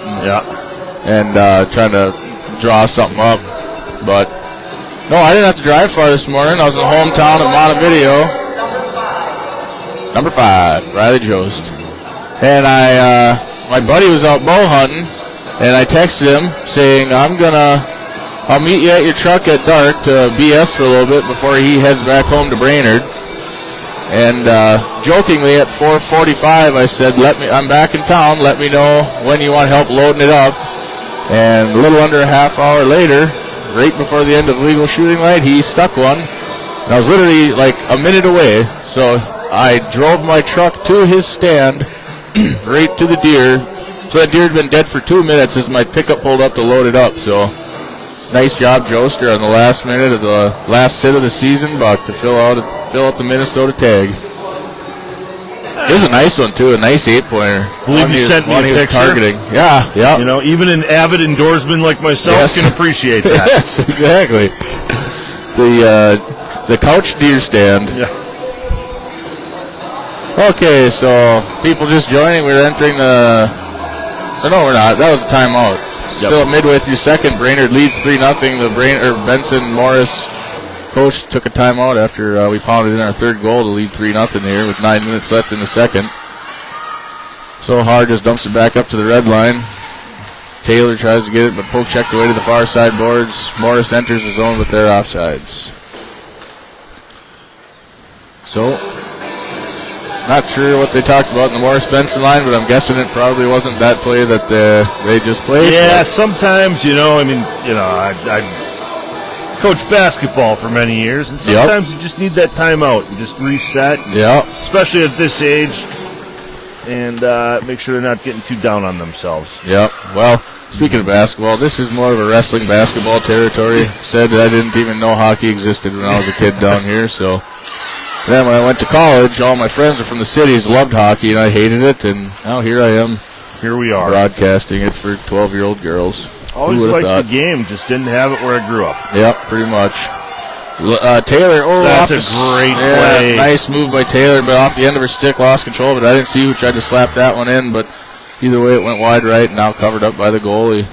And trying to draw something up. But, no, I didn't have to drive far this morning. I was in the hometown of Montevideo. Number 5, Riley Jost. And my buddy was out bow hunting, and I texted him saying, I'll meet you at your truck at dark to BS for a little bit before he heads back home to Brainerd. And jokingly at 4:45, I said, I'm back in town. Let me know when you want help loading it up. And a little under a half hour later, right before the end of legal shooting light, he stuck one. And I was literally like a minute away, so I drove my truck to his stand. Right to the deer. So that deer had been dead for 2 minutes as my pickup pulled up to load it up. So nice job, Joester, on the last minute of the last sit of the season, Buck, to fill out the Minnesota tag. It was a nice one too, a nice 8-pointer. Believe you sent me a picture. Targeting. Yeah. You know, even an avid endorseman like myself can appreciate that. Yes, exactly. The couch deer stand. Yeah. Okay, so people just joining. We're entering the... No, we're not. That was a timeout. Still midway through second. Brainerd leads 3-0. The Benson Morris coach took a timeout after we pounded in our third goal to lead 3-0 here with 9 minutes left in the second. So hard, just dumps it back up to the red line. Taylor tries to get it, but poke checked away to the far side boards. Morris enters the zone with their offsides. So, not sure what they talked about in the Morris-Benson line, but I'm guessing it probably wasn't that play that they just played. Yeah, sometimes, I coached basketball for many years, and sometimes you just need that timeout and just reset. Yeah. Especially at this age, and make sure they're not getting too down on themselves. Yep. Well, speaking of basketball, this is more of a wrestling basketball territory. Said I didn't even know hockey existed when I was a kid down here, so... Then when I went to college, all my friends were from the cities, loved hockey, and I hated it, and now here I am. Here we are. Broadcasting it for 12-year-old girls. Always liked the game, just didn't have it where I grew up. Yep, pretty much. Taylor, that's a great play. Nice move by Taylor, but off the end of her stick, lost control, but I didn't see who tried to slap that one in, but either way it went wide right, and now covered up by the goalie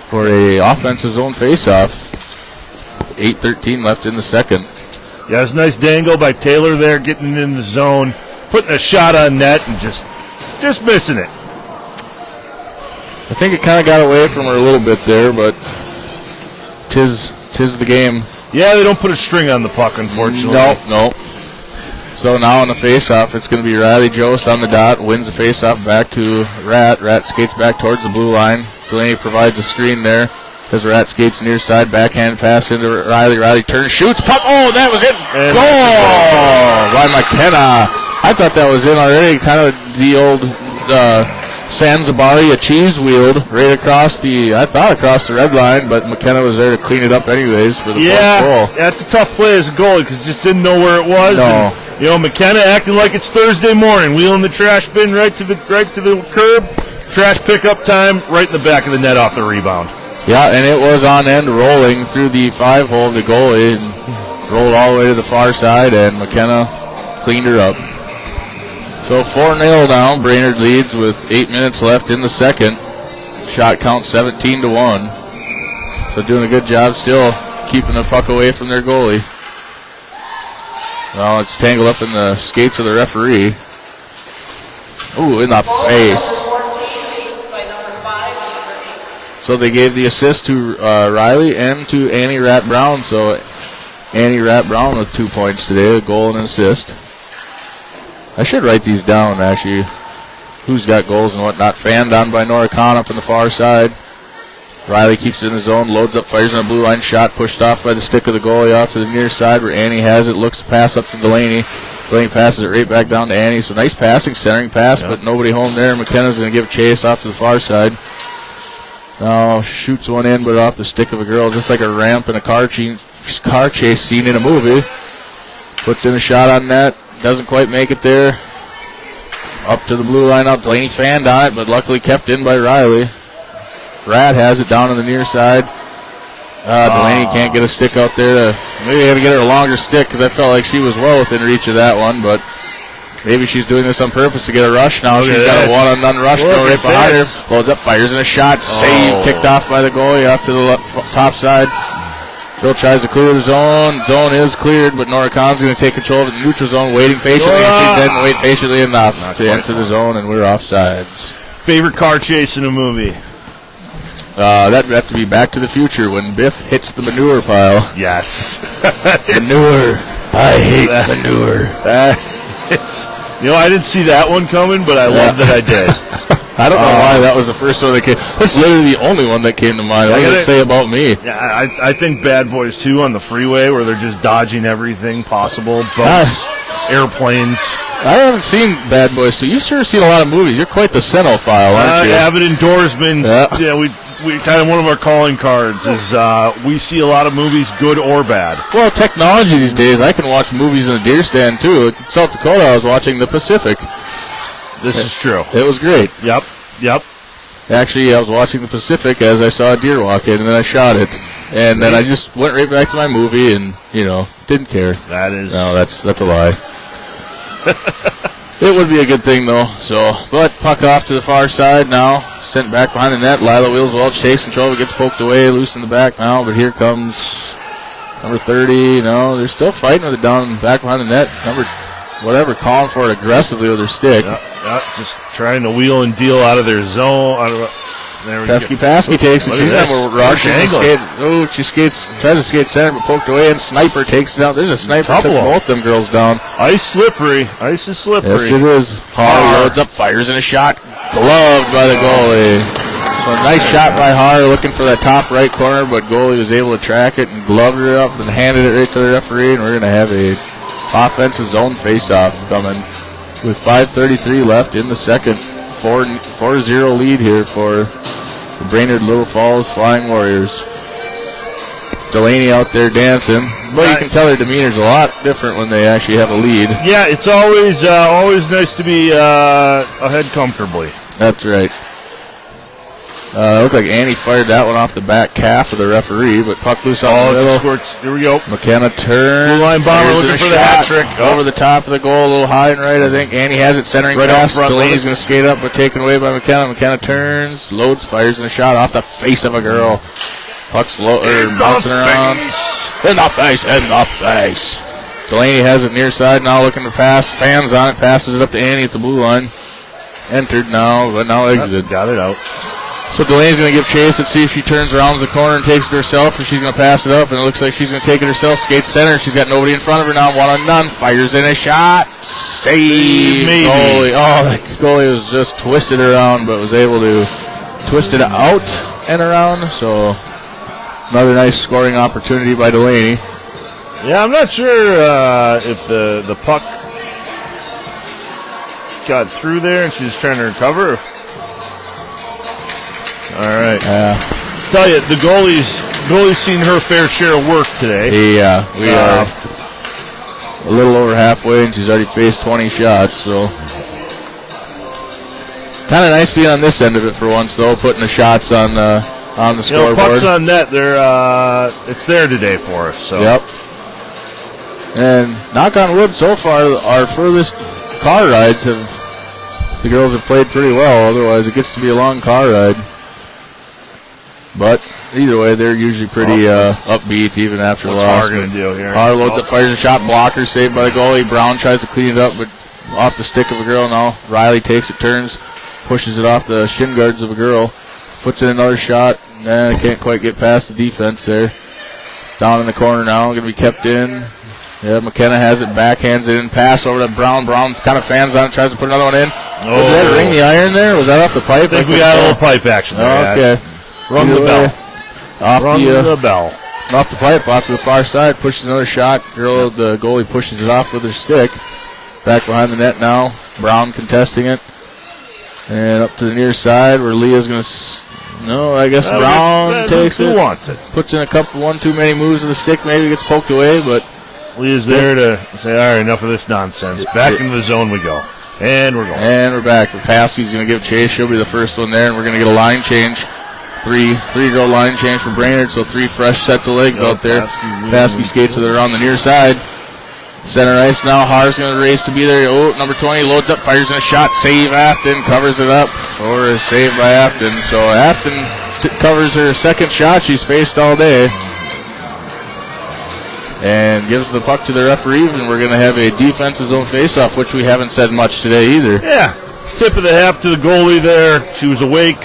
for a offensive zone faceoff. 8:13 left in the second. Yeah, it's a nice dangle by Taylor there, getting in the zone, putting a shot on net, and just missing it. I think it kind of got away from her a little bit there, but tis the game. Yeah, they don't put a string on the puck, unfortunately. No. So now on the face-off, it's going to be Riley Jost on the dot, wins the face-off back to Rat. Rat skates back towards the blue line. Delaney provides a screen there. As Rat skates near side, backhand pass into Riley. Riley turns, shoots, puck. Oh, that was it. And goal by McKenna. I thought that was in already. Kind of the old Sanzabari, a cheese wheeled right across the red line, but McKenna was there to clean it up anyways for the fourth goal. Yeah, it's a tough play as a goalie because just didn't know where it was. No. And, McKenna acting like it's Thursday morning, wheeling the trash bin right to the curb. Trash pickup time, right in the back of the net off the rebound. Yeah, and it was on end rolling through the 5-hole of the goalie and rolled all the way to the far side, and McKenna cleaned her up. So 4-0 now. Brainerd leads with 8 minutes left in the second. Shot count 17-1. So doing a good job still keeping the puck away from their goalie. Well, it's tangled up in the skates of the referee. Ooh, in the face. So they gave the assist to Riley and to Annie Ratt-Brown. So Annie Ratt-Brown with 2 points today, a goal and an assist. I should write these down, actually. Who's got goals and whatnot. Fanned on by Nora Kahn up on the far side. Riley keeps it in the zone, loads up, fires on a blue line shot, pushed off by the stick of the goalie off to the near side where Annie has it, looks to pass up to Delaney. Delaney passes it right back down to Annie. So nice passing, centering pass, but nobody home there. McKenna's going to give chase off to the far side. Now shoots one in, but off the stick of a girl, just like a ramp in a car chase scene in a movie. Puts in a shot on net, doesn't quite make it there. Up to the blue line out. Delaney fanned on it, but luckily kept in by Riley. Rat has it down on the near side. Delaney can't get a stick out there. Maybe I got to get her a longer stick because I felt like she was well within reach of that one, but maybe she's doing this on purpose to get a rush now. She's got a one-on-one rush going right behind her. Loads up, fires in a shot. Save, kicked off by the goalie up to the top side. Bill tries to clear the zone. Zone is cleared, but Nora Kahn's going to take control of the neutral zone, waiting patiently. She didn't wait patiently enough to enter the zone, and we're offsides. Favorite car chase in a movie? That would have to be Back to the Future when Biff hits the manure pile. Yes. Manure. I hate manure. I didn't see that one coming, but I love that I did. I don't know why that was the first one that came. That's literally the only one that came to mind. What does it say about me? Yeah, I think Bad Boys 2 on the freeway where they're just dodging everything possible. Boats, airplanes. I haven't seen Bad Boys 2. You've sure seen a lot of movies. You're quite the cinephile, aren't you? Avid endorsements. Yeah, we kind of one of our calling cards is we see a lot of movies, good or bad. Well, technology these days, I can watch movies in a deer stand, too. In South Dakota, I was watching The Pacific. This is true. It was great. Yep. Actually, I was watching The Pacific as I saw a deer walk in, and then I shot it. And then I just went right back to my movie and, didn't care. No, that's a lie. It would be a good thing, though. But puck off to the far side now. Sent back behind the net. Lila Wheels Welch takes control. It gets poked away. Loose in the back now. But here comes number 30. They're still fighting with it down back behind the net. Number whatever, calling for it aggressively with their stick. Yep. Just trying to wheel and deal out of their zone. There we go. Pesky takes it. She's never rushed. She skates, tries to skate center, but poked away, and Sniper takes it down. There's a Sniper took both them girls down. Ice slippery. Ice is slippery. Yes, it is. Har loads up, fires in a shot. Gloved by the goalie. So a nice shot by Har, looking for that top right corner, but goalie was able to track it and gloved it up and handed it right to the referee, and we're going to have a offensive zone face-off coming with 5:33 left in the second. 4-0 lead here for the Brainerd Little Falls Flying Warriors. Delaney out there dancing, but you can tell her demeanor's a lot different when they actually have a lead. Yeah, it's always nice to be ahead comfortably. That's right. Looked like Annie fired that one off the back calf of the referee, but puck loose out the middle. Squirts. Here we go. McKenna turns. Blue line bomber looking for the hat trick. Over the top of the goal, a little high and right, I think. Annie has it centering right pass. front. Delaney's going to skate up, but taken away by McKenna. McKenna turns, loads, fires in a shot off the face of a girl. Puck's bouncing around. In the face. Delaney has it near side now, looking to pass. Fans on it, passes it up to Annie at the blue line. Entered now, but now exited. Got it out. So Delaney's going to give chase. Let's see if she turns around the corner and takes it herself, or she's going to pass it up, and it looks like she's going to take it herself. Skates center. She's got nobody in front of her now. 1-on-none. Fires in a shot. Save. Maybe. Goalie. Oh, that goalie was just twisted around, but was able to twist it out and around. So another nice scoring opportunity by Delaney. Yeah, I'm not sure if the puck got through there and she's trying to recover. All right. Tell you, the goalie's seen her fair share of work today. Yeah, we are a little over halfway, and she's already faced 20 shots. So kind of nice being on this end of it for once, though, putting the shots on the scoreboard. Pucks on net, it's there today for us. So. Yep. And knock on wood, so far our furthest car rides the girls have played pretty well. Otherwise, it gets to be a long car ride. But either way, they're usually pretty upbeat even after the loss. What's Har going to do here? Har loads up, fires a shot, blocker, saved by the goalie. Brown tries to clean it up, but off the stick of a girl now. Riley takes it, turns, pushes it off the shin guards of a girl, puts in another shot, and can't quite get past the defense there. Down in the corner now, going to be kept in. Yeah, McKenna has it, backhands it in, pass over to Brown. Brown kind of fans on it, tries to put another one in. Oh. Did that ring the iron there? Was that off the pipe? I think we got a little pipe action there. Okay. Rung the bell. Rung the bell. Off the pipe, off to the far side, pushes another shot. The goalie pushes it off with her stick. Back behind the net now. Brown contesting it. And up to the near side where Leah's going to... No, I guess Brown takes it. Who wants it? Puts in a couple, one too many moves of the stick. Maybe gets poked away, but... Leah's there to say, all right, enough of this nonsense. Back into the zone we go. And we're going. And we're back. Paskey's going to give chase. She'll be the first one there, and we're going to get a line change. Three-girl line change for Brainerd, so 3 fresh sets of legs out there. Paskey skates with her on the near side. Center ice now. Har's going to race to be there. Oh, number 20 loads up, fires in a shot. Save Afton, covers it up for a save by Afton. So Afton covers her second shot she's faced all day. And gives the puck to the referee, and we're going to have a defensive zone faceoff, which we haven't said much today either. Yeah, tip of the hat to the goalie there. She was awake,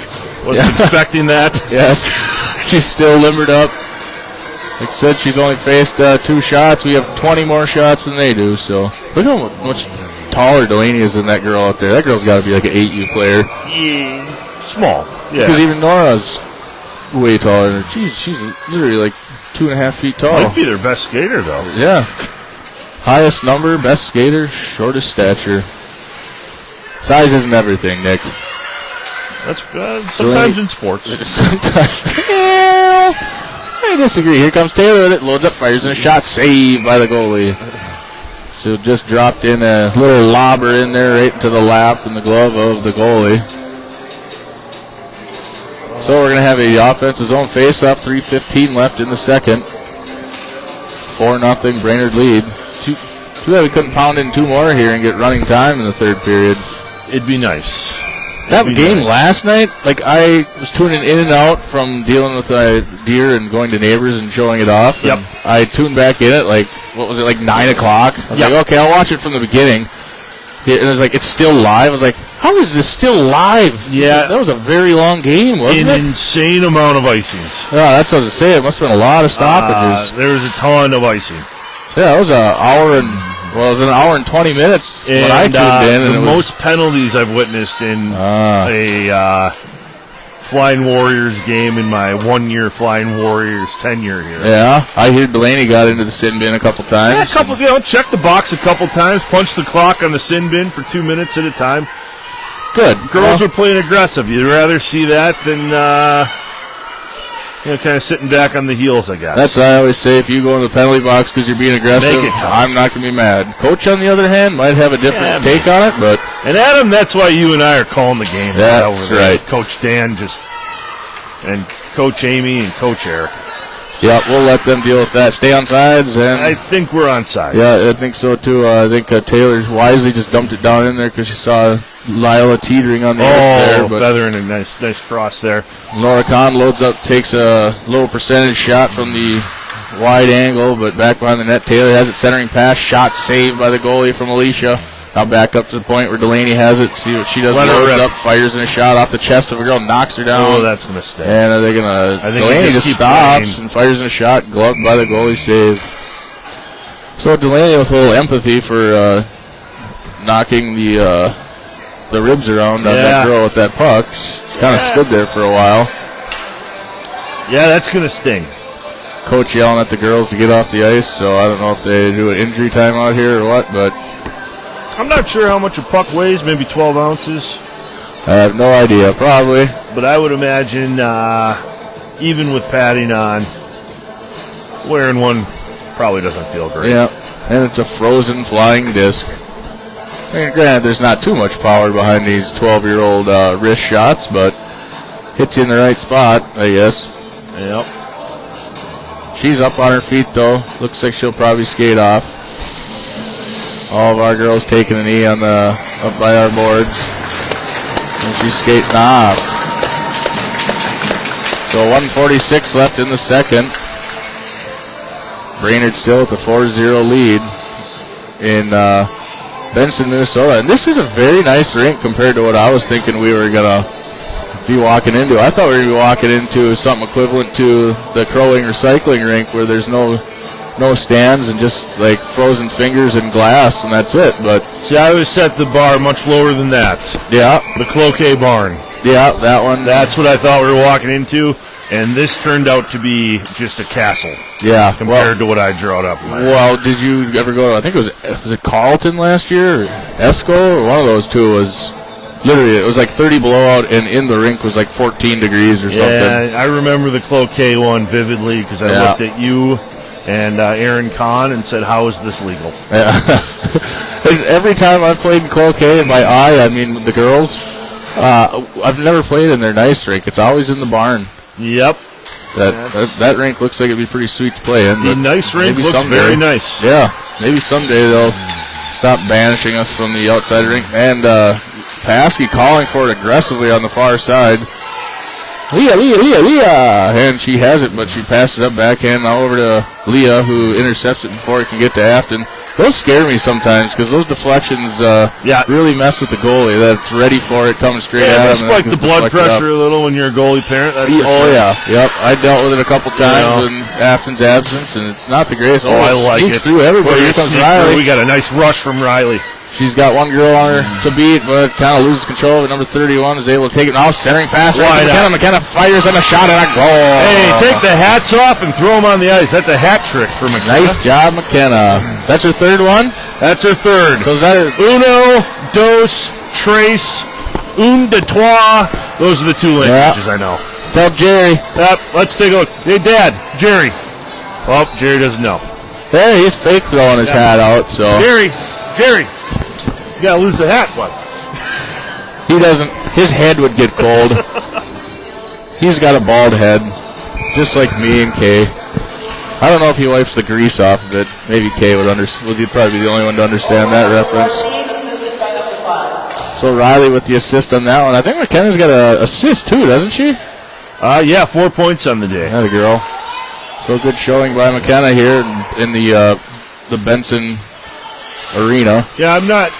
wasn't expecting that. Yes, she's still limbered up. Like I said, she's only faced 2 shots. We have 20 more shots than they do, so look how much taller Delaney is than that girl out there. That girl's got to be like an 8U player. Yeah, small. Yeah, because even Nora's way taller than her. She's literally like 2.5 feet tall. Might be their best skater, though. Yeah. Highest number, best skater, shortest stature. Size isn't everything, Nick. That's sometimes in sports. Sometimes. I disagree. Here comes Taylor with it. Loads up, fires in a shot. Saved by the goalie. So just dropped in a little lobber in there right into the lap and the glove of the goalie. So we're going to have a offensive zone face-off, 3:15 left in the second. 4-0 Brainerd lead. Too bad we couldn't pound in 2 more here and get running time in the third period. It'd be nice. That game last night, like I was tuning in and out from dealing with deer and going to neighbors and showing it off. Yep. I tuned back in at like 9 o'clock. I was like, okay, I'll watch it from the beginning. it was like, it's still live. I was like, how is this still live? Yeah. That was a very long game, wasn't it? An insane amount of icings. Yeah, that's what I was saying. It must have been a lot of stoppages. There was a ton of icing. So yeah, it was it was an hour and 20 minutes when I tuned in. And the most penalties I've witnessed in a Flying Warriors game in my 1 year Flying Warriors tenure here. Yeah, I hear Delaney got into the sin bin a couple times. Yeah, check the box a couple times, punch the clock on the sin bin for 2 minutes at a time. Good. Girls were playing aggressive. You'd rather see that than kind of sitting back on the heels, I guess. That's what I always say. If you go in the penalty box because you're being aggressive, I'm not going to be mad. Coach, on the other hand, might have a different take on it, but... And Adam, that's why you and I are calling the game. That's right. Coach Dan and Coach Amy and Coach Eric. Yeah, we'll let them deal with that. Stay on sides. And I think we're on side. Yeah, I think so, too. I think Taylor wisely just dumped it down in there because she saw Lila teetering on the edge there. Feathering a nice cross there. Laura Kahn loads up, takes a low percentage shot from the wide angle, but back behind the net, Taylor has it centering pass. Shot saved by the goalie from Alicia. Now back up to the point where Delaney has it. See what she does. Loads up, fires in a shot off the chest of a girl, knocks her down. Oh, that's going to stay. And are they going to... Delaney just stops and fires in a shot, gloved by the goalie, save. So Delaney with a little empathy for knocking the ribs around on that girl with that puck. She kind of stood there for a while. Yeah, that's going to sting. Coach yelling at the girls to get off the ice, so I don't know if they do an injury timeout here or what, but... I'm not sure how much a puck weighs, maybe 12 ounces. I have no idea, probably. But I would imagine, even with padding on, wearing one probably doesn't feel great. Yeah, and it's a frozen flying disc. I mean, granted, there's not too much power behind these 12-year-old wrist shots, but hits you in the right spot, I guess. Yep. She's up on her feet, though. Looks like she'll probably skate off. All of our girls taking a knee on up by our boards. And she's skating off. So 1:46 left in the second. Brainerd still with a 4-0 lead in Benson, Minnesota. And this is a very nice rink compared to what I was thinking we were going to be walking into. I thought we were going to be walking into something equivalent to the Crowing Recycling Rink where there's no stands and just like frozen fingers and glass, and that's it. But see, I always set the bar much lower than that. Yeah. The Cloquet Barn. Yeah, that one. That's what I thought we were walking into, and this turned out to be just a castle. Yeah. Compared to what I drew up. Well, did you ever go to, I think was it Carleton last year, or Esco, or one of those two was... Literally, it was like 30 below out, and in the rink was like 14 degrees or something. Yeah, I remember the Cloquet one vividly because I looked at you and Aaron Kahn and said, how is this legal? Yeah. Every time I've played in Cloquet, in my eye, I mean the girls, I've never played in their nice rink. It's always in the barn. Yep. That rink looks like it'd be pretty sweet to play in. The nice rink looks very nice. Yeah, maybe someday they'll stop banishing us from the outside rink. And Paskey calling for it aggressively on the far side. Leah. And she has it, but she passes it up backhand now over to Leah, who intercepts it before it can get to Afton. Those scare me sometimes because those deflections really mess with the goalie. That's ready for it, coming straight at him. Yeah, spike the blood pressure a little when you're a goalie parent. Yep. I dealt with it a couple times in Afton's absence, and it's not the greatest. I like it. Through everybody. Here comes Riley. We got a nice rush from Riley. She's got one girl on her to beat, but kind of loses control of it. Number 31 is able to take it now. Centering pass right to McKenna. McKenna fires on a shot and a goal. Hey, take the hats off and throw them on the ice. That's a hat trick for McKenna. Nice job, McKenna. That's her third one? That's her third. So is that her? Uno, dos, tres, un, de trois. Those are the two languages I know. Tell Jerry. Let's take a look. Hey, Dad, Jerry. Oh, Jerry doesn't know. Hey, he's fake throwing his hat out. So Jerry. You gotta lose the hat, bud. He doesn't. His head would get cold. He's got a bald head, just like me and Kay. I don't know if he wipes the grease off of it. Maybe Kay would probably be the only one to understand that reference. So Riley with the assist on that one. I think McKenna's got an assist too, doesn't she? Yeah, 4 points on the day. That a girl. So good showing by McKenna here in the Benson arena. Yeah, I'm not,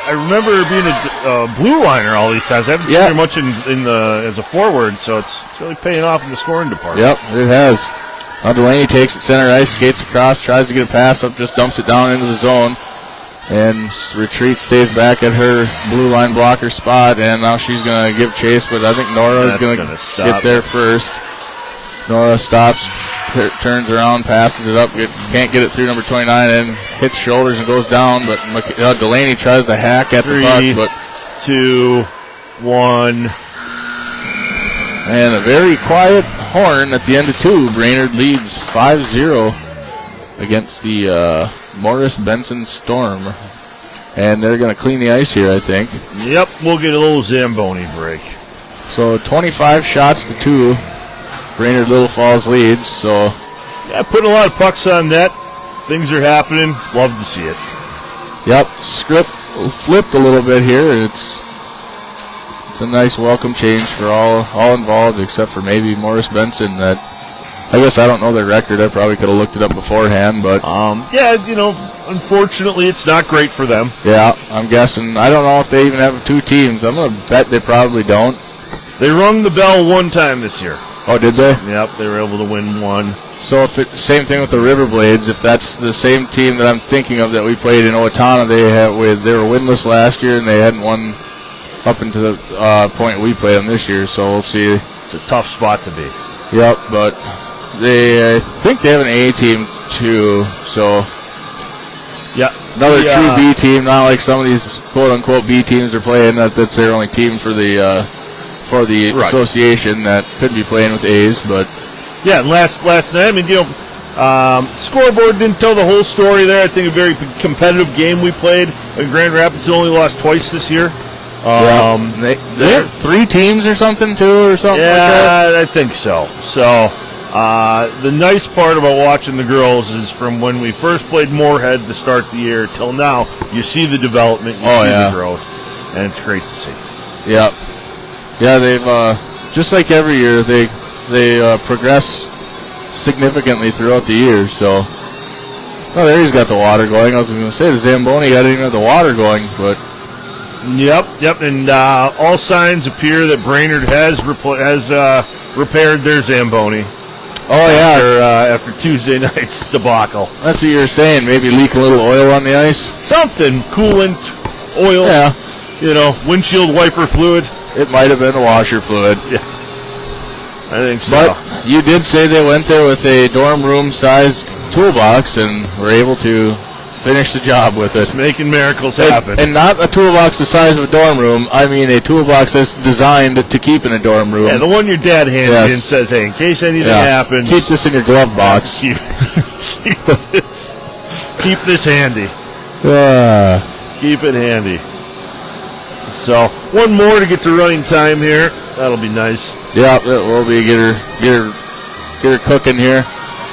I remember her being a blue liner all these times. I haven't seen her much as a forward, so it's really paying off in the scoring department. Yep, it has. Now Delaney takes it center ice, skates across, tries to get a pass up, just dumps it down into the zone, and retreats, stays back at her blue line blocker spot, and now she's going to give chase, but I think Nora is going to get there first. Nora stops, turns around, passes it up, can't get it through number 29, and hits shoulders and goes down, but Delaney tries to hack at the puck. 3, 2, 1. And a very quiet horn at the end of 2. Brainerd leads 5-0 against the Morris-Benson Storm. And they're going to clean the ice here, I think. Yep, we'll get a little Zamboni break. So 25 shots to 2. Brainerd Little Falls leads. So yeah, putting a lot of pucks on net. Things are happening. Love to see it. Yep, script flipped a little bit here. It's a nice welcome change for all involved, except for maybe Morris-Benson. That I guess I don't know their record. I probably could have looked it up beforehand, but unfortunately, it's not great for them. Yeah, I'm guessing. I don't know if they even have 2 teams. I'm gonna bet they probably don't. They rung the bell one time this year. Oh, did they? Yep, they were able to win one. So same thing with the Riverblades. If that's the same team that I'm thinking of that we played in Owatonna, they were winless last year and they hadn't won up until the point we played them this year. So we'll see. It's a tough spot to be. Yep, but I think they have an A team too. So yeah, another true B team, not like some of these quote unquote B teams are playing. That's their only team for the association that could be playing with A's, but. Yeah, last night, scoreboard didn't tell the whole story there. I think a very competitive game we played. Grand Rapids only lost twice this year. They have 3 teams or something, too, or something like that? Yeah, I think so. So, the nice part about watching the girls is from when we first played Moorhead to start the year till now, you see the development, you see the growth, and it's great to see. Yep. Yeah, they've, just like every year, they progress significantly throughout the year. So, there he's got the water going. I was going to say the Zamboni got even the water going, but yep, and all signs appear that Brainerd has repaired their Zamboni. Oh yeah, after Tuesday night's debacle. That's what you were saying. Maybe leak a little oil on the ice. Something, coolant, oil. Yeah. Windshield wiper fluid. It might have been washer fluid. Yeah. I think so. But you did say they went there with a dorm room-sized toolbox and were able to finish the job with it. It's making miracles happen. And not a toolbox the size of a dorm room. I mean a toolbox that's designed to keep in a dorm room. Yeah, the one your dad handed you and says, hey, in case anything happens. Keep this in your glove box. Keep this handy. Keep it handy. So, one more to get to running time here. That'll be nice. Yeah, that will be get her cooking here.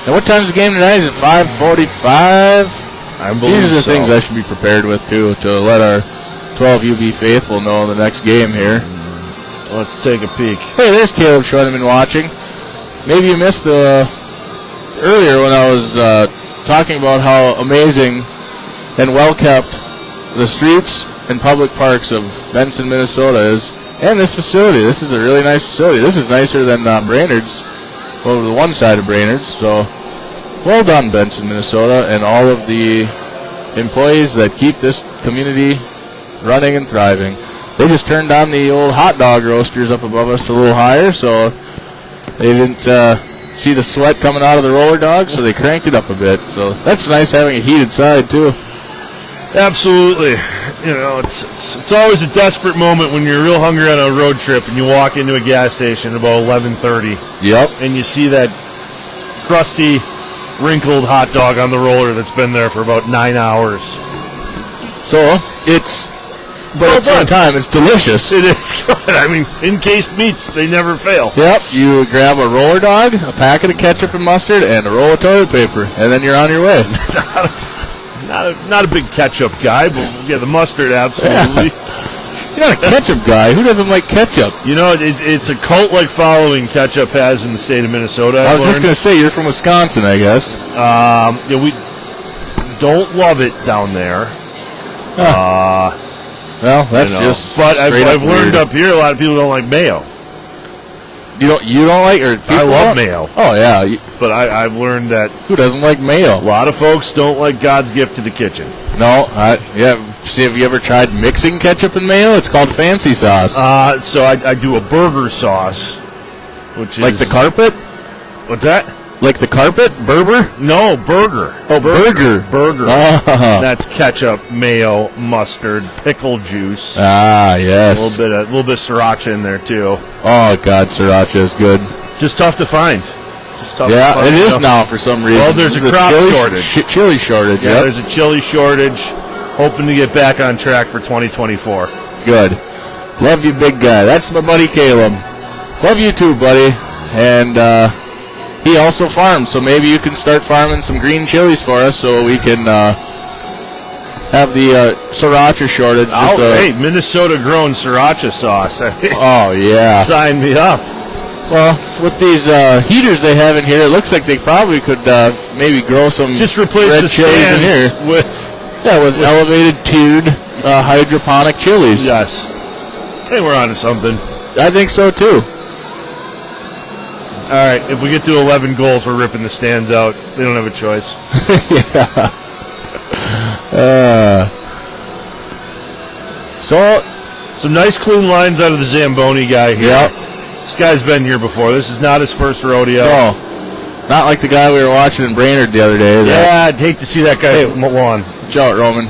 And what time's the game tonight? Is it 5:45? These are the things I should be prepared with too, to let our 12 UB faithful know the next game here. Let's take a peek. Hey, there's Caleb Schweideman watching. Maybe you missed the earlier when I was talking about how amazing and well kept the streets and public parks of Benson, Minnesota is. And this facility. This is a really nice facility. This is nicer than Brainerd's, over the one side of Brainerd's. So, well done, Benson, Minnesota, and all of the employees that keep this community running and thriving. They just turned on the old hot dog roasters up above us a little higher, so they didn't see the sweat coming out of the roller dog, so they cranked it up a bit. So that's nice having a heated side, too. Absolutely. It's always a desperate moment when you're real hungry on a road trip and you walk into a gas station about 11:30. Yep. And you see that crusty, wrinkled hot dog on the roller that's been there for about 9 hours. So, at the same time, it's delicious. It is good. I mean, encased meats, they never fail. Yep. You grab a roller dog, a packet of ketchup and mustard, and a roll of toilet paper, and then you're on your way. Not a big ketchup guy, but yeah, the mustard, absolutely. Yeah. You're not a ketchup guy. Who doesn't like ketchup? It's a cult-like following ketchup has in the state of Minnesota. I was just going to say, you're from Wisconsin, I guess. We don't love it down there. Well, that's just. But I've learned weird. up here a lot of people don't like mayo. You don't like, or people I love don't? mayo. Oh yeah, But I've learned that who doesn't like mayo? a lot of folks don't like God's gift to the kitchen. No, See, have you ever tried mixing ketchup and mayo? It's called fancy sauce. So I do a burger sauce, which is like the carpet? What's that? Like the carpet? Berber? No, burger. Oh, burger. Burger. Ah. That's ketchup, mayo, mustard, pickle juice. Ah, yes. A little bit of sriracha in there too. Oh God, sriracha is good. Just tough to find. Yeah, it is now for some reason. Well, there's a crop shortage. Chili shortage. Yeah, there's a chili shortage. Hoping to get back on track for 2024. Good. Love you, big guy. That's my buddy Caleb. Love you too, buddy. And he also farms, so maybe you can start farming some green chilies for us so we can have the sriracha shortage. Hey, Minnesota-grown sriracha sauce. Oh, yeah. Sign me up. Well, with these heaters they have in here, it looks like they probably could maybe grow some just replace red the chilies in here. with elevated tiered hydroponic chilies. Yes. Hey, we're on to something. I think so too. All right, if we get to 11 goals, we're ripping the stands out. They don't have a choice. Yeah. So, some nice clean lines out of the Zamboni guy here. Yep. This guy's been here before. This is not his first rodeo. No. Not like the guy we were watching in Brainerd the other day. Yeah, I'd hate to see that guy lawn. Shout, Roman.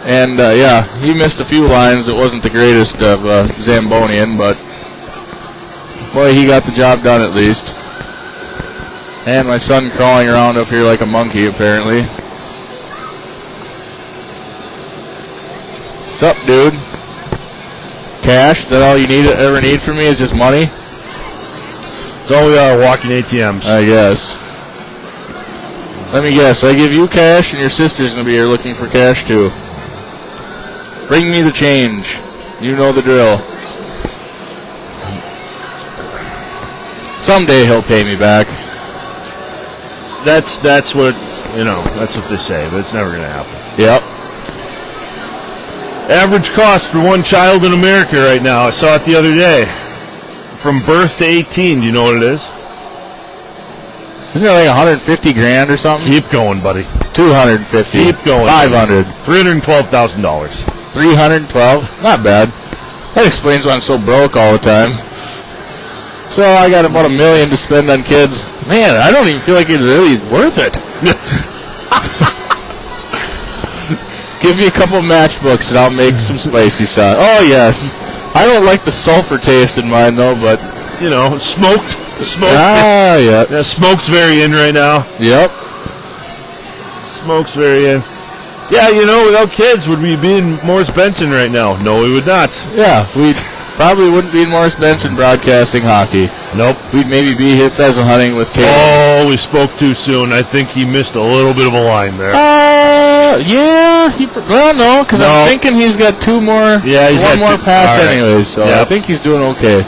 And, yeah, he missed a few lines. It wasn't the greatest of Zambonian, but, boy, he got the job done at least. And my son crawling around up here like a monkey, apparently. What's up, dude? Cash? Is that all you ever need from me is just money? That's all we are, walking ATMs. I guess. Let me guess. I give you cash, and your sister's going to be here looking for cash, too. Bring me the change. You know the drill. Someday he'll pay me back. That's what, that's what they say, but it's never going to happen. Yep. Average cost for one child in America right now. I saw it the other day. From birth to 18, do you know what it is? Isn't it like 150 grand or something? Keep going, buddy. 250. Keep going. 500. $312,000. 312? Not bad. That explains why I'm so broke all the time. So I got about $1 million to spend on kids. Man, I don't even feel like it's really worth it. Give me a couple matchbooks and I'll make some spicy sauce. Oh, yes. I don't like the sulfur taste in mine, though, but... smoked. Ah, yeah. Yeah, smoke's very in right now. Yep. Smoke's very in. Yeah, without kids, would we be in Morris-Benson right now? No, we would not. Yeah, we probably wouldn't be in Morris-Benson broadcasting hockey. Nope. We'd maybe be here pheasant hunting with Caleb. Oh, we spoke too soon. I think he missed a little bit of a line there. Yeah. No, because I'm thinking he's got two more. Yeah, he's got one more pass right. anyway, so I think he's doing okay.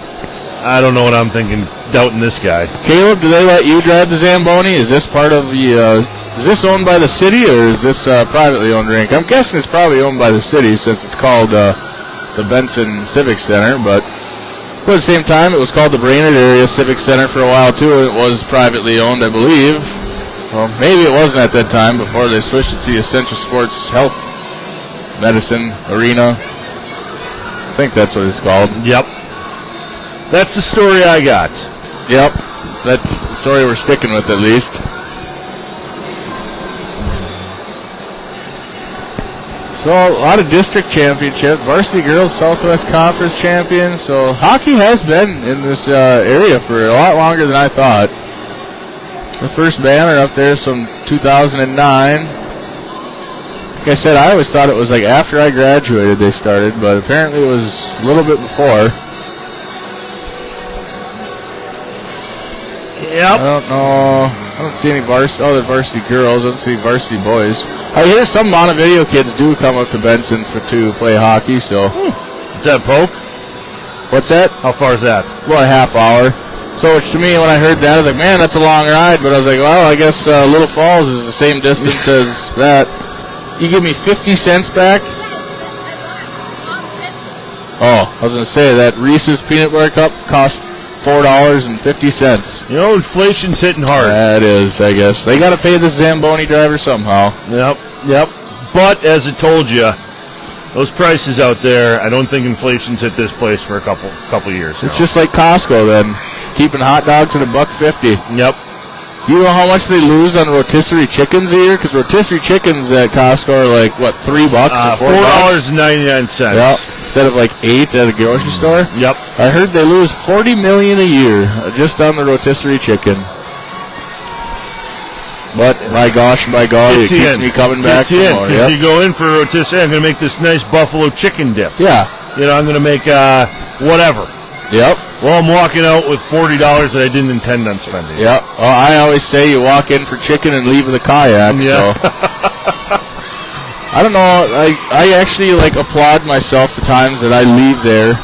I don't know what I'm thinking, doubting this guy. Caleb, do they let you drive the Zamboni? Is this part of the, is this owned by the city, or is this privately owned rink? I'm guessing it's probably owned by the city since it's called the Benson Civic Center, but at the same time, it was called the Brainerd Area Civic Center for a while, too, and it was privately owned, I believe. Well, maybe it wasn't at that time before they switched it to the Essential Sports Health Medicine Arena. I think that's what it's called. Yep. That's the story I got. Yep. That's the story we're sticking with, at least. So, a lot of district championships. Varsity girls Southwest Conference champions. So, hockey has been in this area for a lot longer than I thought. The first banner up there is from 2009. Like I said, I always thought it was like after I graduated they started, but apparently it was a little bit before. Yep. I don't know. I don't see any varsity girls. I don't see varsity boys. I hear some Montevideo kids do come up to Benson to play hockey, so. Is that Polk? What's that? How far is that? About a half hour. So, which to me, when I heard that, I was like, man, that's a long ride. But I was like, well, I guess Little Falls is the same distance as that. You give me 50 cents back? Oh, I was going to say that Reese's Peanut Butter Cup cost $4.50. You know, inflation's hitting hard. That is, I guess. They got to pay the Zamboni driver somehow. Yep. But as I told you, those prices out there, I don't think inflation's hit this place for a couple years now. It's just like Costco then, keeping hot dogs at $1.50. Yep. You know how much they lose on rotisserie chickens a year? Because rotisserie chickens at Costco are like, what, $3 or $4.99. Yep. Instead of like $8 at a grocery store? Yep. I heard they lose $40 million a year just on the rotisserie chicken. But my gosh, it keeps me coming back for more. Yep. You go in for a rotisserie, I'm going to make this nice buffalo chicken dip. Yeah. You know, I'm going to make whatever. Yep. Well, I'm walking out with $40 that I didn't intend on spending. Yep. Well, I always say you walk in for chicken and leave with a kayak. Yeah. So. I don't know. I actually applaud myself the times that I leave there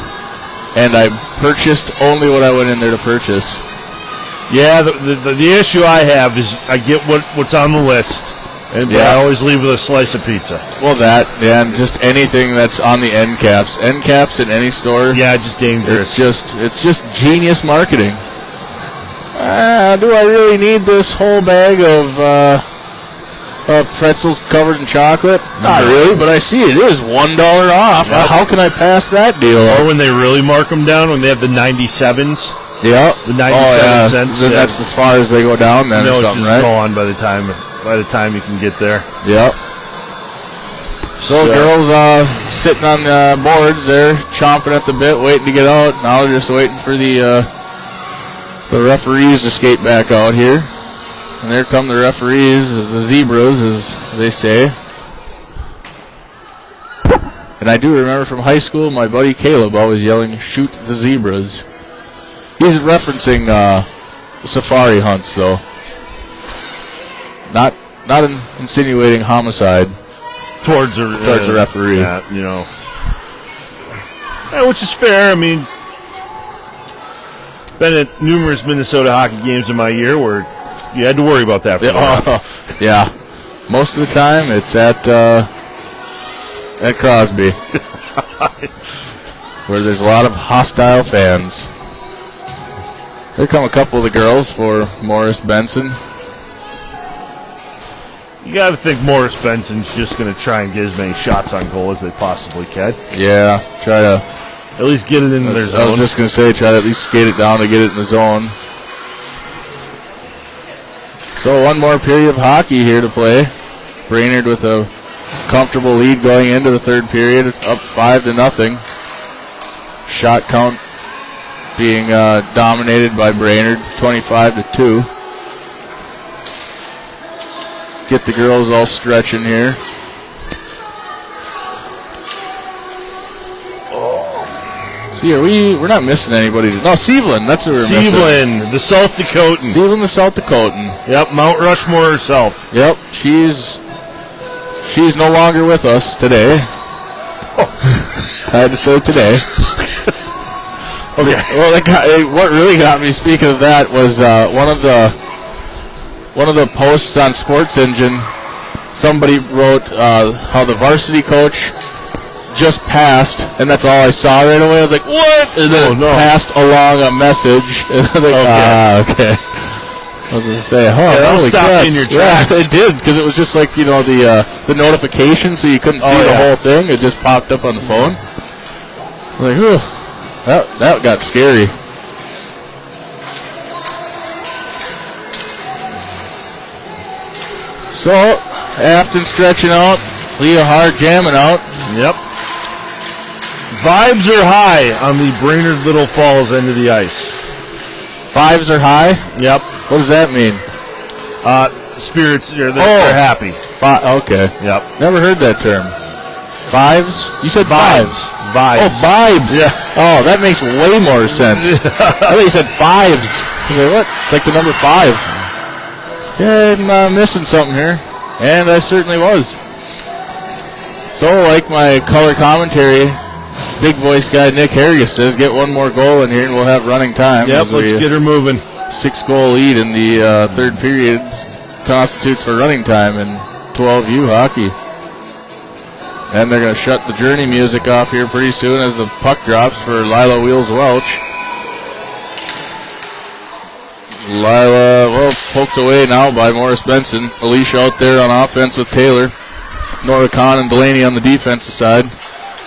and I purchased only what I went in there to purchase. Yeah. The issue I have is I get what's on the list. And I always leave with a slice of pizza. Well, and just anything that's on the end caps. End caps in any store. Yeah, just dangerous. It's just genius marketing. Do I really need this whole bag of pretzels covered in chocolate? Not really, but I see it is $1 off. Yep. How can I pass that deal? Or when they really mark them down, when they have the 97s. Yeah. The 97 cents. Then that's as far as they go down then or something, right? It's just gone by the time you can get there. Yep. So girls sitting on the boards there, chomping at the bit, waiting to get out. Now they're just waiting for the referees to skate back out here. And there come the referees, the zebras, as they say. And I do remember from high school, my buddy Caleb always yelling, "Shoot the zebras." He's referencing safari hunts, though. Not insinuating homicide towards a referee. Yeah, you know. Yeah, which is fair. I mean, been at numerous Minnesota hockey games in my year where you had to worry about that. Yeah. Most of the time, it's at Crosby, where there's a lot of hostile fans. Here come a couple of the girls for Morris-Benson. You got to think Morris-Benson's just going to try and get as many shots on goal as they possibly can. Yeah, try to at least get it in their zone. I was just going to say, try to at least skate it down to get it in the zone. So one more period of hockey here to play. Brainerd with a comfortable lead going into the third period, up 5-0. Shot count being dominated by Brainerd, 25-2. Get the girls all stretching here. See, we're not missing anybody. No, Sevelin, that's what we're missing. Sevelin, the South Dakotan. Sevelin, the South Dakotan. Yep, Mount Rushmore herself. Yep, she's no longer with us today. I had to say today. Okay. Well, what really got me, speaking of that, was one of the posts on Sports Engine. Somebody wrote how the varsity coach just passed, and that's all I saw right away. I was like, what? And then passed along a message. And I was like, okay. I was going to say, that'll stop in your tracks. Yeah, it did, because it was just like, the notification, so you couldn't see the whole thing. It just popped up on the phone. I was like, whew, that got scary. So, Afton stretching out, Leah Hart jamming out. Yep. Vibes are high on the Brainerd Little Falls end of the ice. Vibes are high? Yep. What does that mean? Spirits, they're happy. Okay. Yep. Never heard that term. Vibes? You said vibes. Vibes. Oh, vibes. Yeah. Oh, that makes way more sense. I thought you said fives. I was like, what? Like the number 5. Yeah, I'm missing something here. And I certainly was. So, like my color commentary, big voice guy Nick Harrigan says, get one more goal in here and we'll have running time. Yep, let's get her moving. 6-goal lead in the third period constitutes for running time in 12U hockey. And they're going to shut the Journey music off here pretty soon as the puck drops for Lila Wheels Welch. Lila, well, poked away now by Morris-Benson. Alicia out there on offense with Taylor. Nora Kahn and Delaney on the defensive side.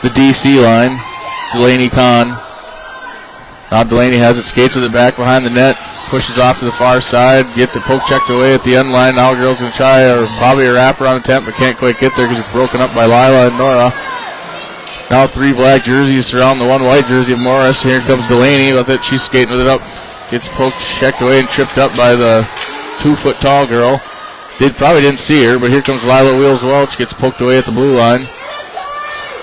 The DC line. Delaney Kahn. Now Delaney has it, skates with it back behind the net. Pushes off to the far side. Gets it poke checked away at the end line. Now girl's going to try probably a wraparound attempt, but can't quite get there because it's broken up by Lila and Nora. Now 3 black jerseys surround the 1 white jersey of Morris. Here comes Delaney with it. She's skating with it up. Gets poked, checked away, and tripped up by the 2-foot tall girl. Probably didn't see her, but here comes Lila Wheels Welch. Gets poked away at the blue line.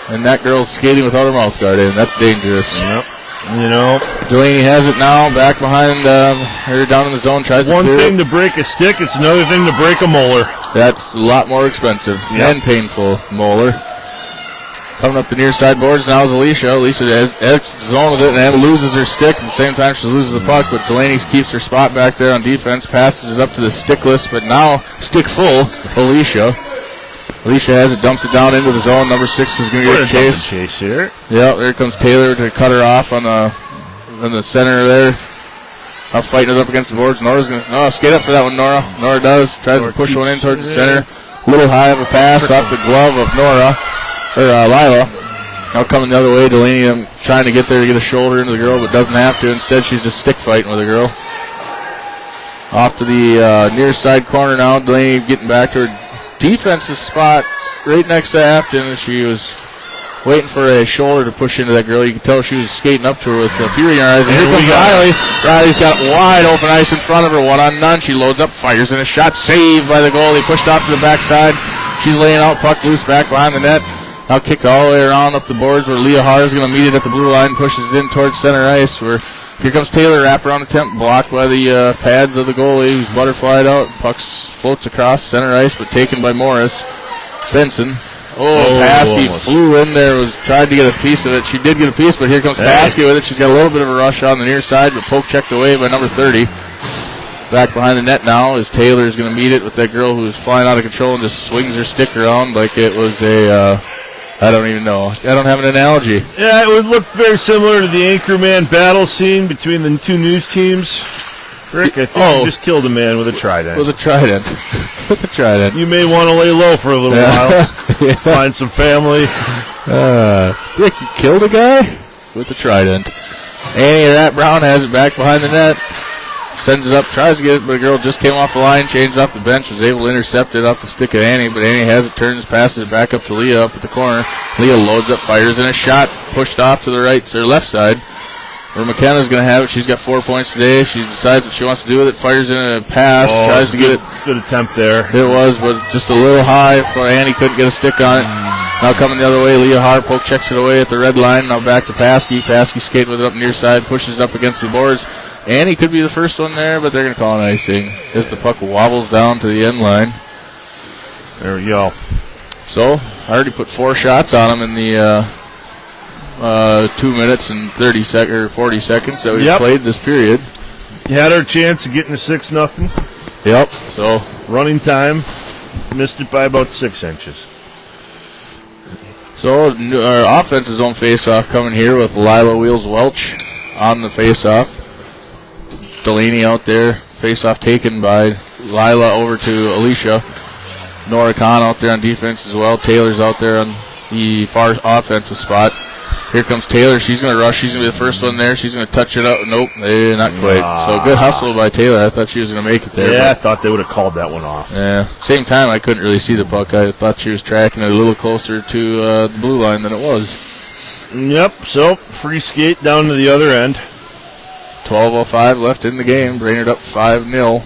And that girl's skating without her mouth guard in. That's dangerous. Yep. You know, Delaney has it now, back behind her down in the zone. Tries to clear one thing it. to break a stick, it's another thing to break a molar. That's a lot more expensive and painful. Molar. Coming up the near side boards now is Alicia. Alicia exits the zone with it and loses her stick. At the same time, she loses the puck, but Delaney keeps her spot back there on defense, passes it up to the stickless, but now stick full, Alicia. Alicia has it, dumps it down into the zone. Number 6 is going to get a chase. Here. Yep, there comes Taylor to cut her off on the center there. Now fighting it up against the boards. Nora's going to skate up for that one, Nora. Nora does. Tries to push one in towards the center. A little high of a pass off the glove of Lila. Now coming the other way, Delaney trying to get there to get a shoulder into the girl, but doesn't have to. Instead, she's just stick fighting with the girl. Off to the near side corner now. Delaney getting back to her defensive spot right next to Afton. She was waiting for a shoulder to push into that girl. You could tell she was skating up to her with fury in her eyes. And here comes Riley. Riley's got wide open ice in front of her. 1-on-none. She loads up, fires in a shot. Saved by the goalie. Pushed off to the backside. She's laying out, puck loose back behind the net. Now kicked all the way around up the boards where Leah Haar is going to meet it at the blue line. Pushes it in towards center ice where here comes Taylor, wraparound attempt, blocked by the pads of the goalie, who's butterflied out. Puck floats across center ice, but taken by Morris-Benson. Paskey flew in there, tried to get a piece of it. She did get a piece, but here comes Paskey with it. She's got a little bit of a rush on the near side, but poke checked away by number 30. Back behind the net now is Taylor is going to meet it with that girl who is flying out of control and just swings her stick around like it was a... I don't even know. I don't have an analogy. Yeah, it would look very similar to the Anchorman battle scene between the 2 news teams. Rick, I think you just killed a man with a trident. With a trident. With a trident. You may want to lay low for a little while. Find some family. Rick, you killed a guy? With a trident. Annie Rat Brown has it back behind the net. Sends it up, tries to get it, but the girl just came off the line, changed off the bench, was able to intercept it off the stick of Annie, but Annie has it, turns, passes it back up to Leah up at the corner. Leah loads up, fires in a shot, pushed off to the right, or left side, where McKenna's going to have it. She's got 4 points today. She decides what she wants to do with it, fires in a pass, tries to get it. Good attempt there. It was, but just a little high for Annie, couldn't get a stick on it. Now coming the other way, Leah Hart poke checks it away at the red line. Now back to Paskey. Paskey skating with it up near side, pushes it up against the boards. Annie could be the first one there, but they're going to call an icing as the puck wobbles down to the end line. There we go. So, I already put 4 shots on him in the 2 minutes and 40 seconds that we played this period. You had our chance of getting a 6-0. Yep. So, running time, missed it by about 6 inches. So, our offensive zone face-off coming here with Lila Wheels Welch on the face-off. Delaney out there, face-off taken by Lila over to Alicia. Nora Kahn out there on defense as well. Taylor's out there on the far offensive spot. Here comes Taylor. She's going to rush. She's going to be the first one there. She's going to touch it up. Nope, not quite. So good hustle by Taylor. I thought she was going to make it there. Yeah, I thought they would have called that one off. Yeah. Same time, I couldn't really see the puck. I thought she was tracking it a little closer to the blue line than it was. Yep, so free skate down to the other end. 12:05 left in the game. Brainerd up 5-0.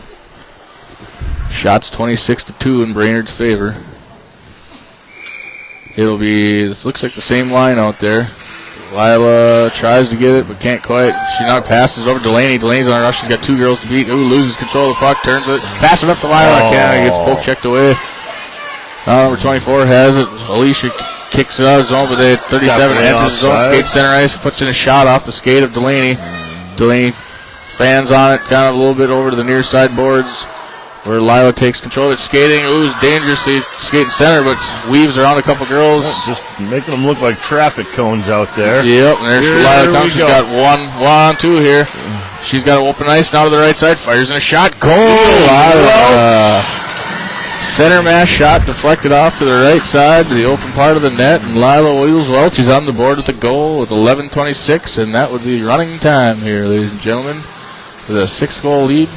Shots 26-2 in Brainerd's favor. This looks like the same line out there. Lila tries to get it, but can't quite. She now passes over Delaney. Delaney's on a rush. She's got 2 girls to beat. Loses control of the puck, turns it, passes it up to Lila. Can't, gets poke checked away. Number 24 has it. Alicia kicks it out of zone, but they 37 enters the zone, skates center ice, puts in a shot off the skate of Delaney. Delaney fans on it, kind of a little bit over to the near side boards. where Lila takes control. It's skating. Ooh, dangerously skating center, but weaves around a couple girls. Just making them look like traffic cones out there. Yep, and there's Lila comes. She's got one, two here. She's got open ice now to the right side. Fires in a shot. Goal! Lila. Center mass shot deflected off to the right side to the open part of the net, and Lila Wheels Welch is on the board with the goal with 11:26, and that would be running time here, ladies and gentlemen, with a 6-goal lead.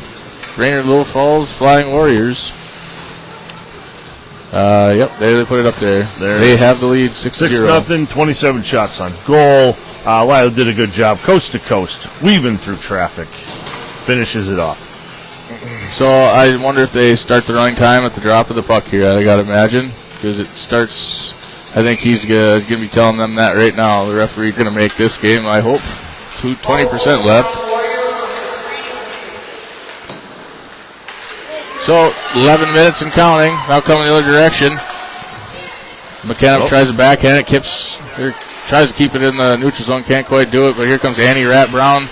Brainerd Little Falls Flying Warriors. Yep, they put it up there. They have the lead, 6-0. 6-0, 27 shots on goal. Lila did a good job, coast to coast, weaving through traffic. Finishes it off. So I wonder if they start the running time at the drop of the puck here. I got to imagine, because it starts. I think he's going to be telling them that right now. The referee's going to make this game, I hope. 20% left. So 11 minutes and counting. Now coming the other direction. McKenna tries to backhand it. Tries to keep it in the neutral zone. Can't quite do it. But here comes Annie Rat Brown.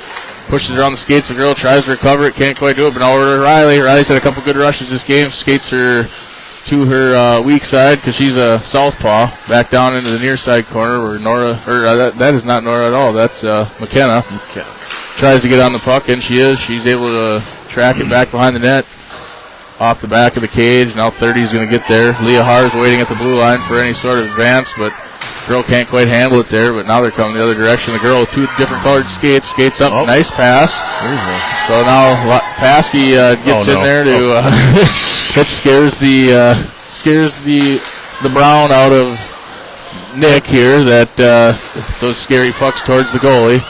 Pushes it around the skates. The girl tries to recover it. Can't quite do it. But now over to Riley. Riley's had a couple good rushes this game. Skates her to her weak side because she's a southpaw. Back down into the near side corner where Nora, that is not Nora at all. That's McKenna. Tries to get on the puck, and she is. She's able to track it back behind the net. Off the back of the cage. Now 30 is going to get there. Leah Haar's waiting at the blue line for any sort of advance, but girl can't quite handle it there, but now they're coming the other direction. The girl with two different colored skates up. Nice pass. So now Paskey gets in there to that scares the brown out of Nick here. That those scary pucks towards the goalie.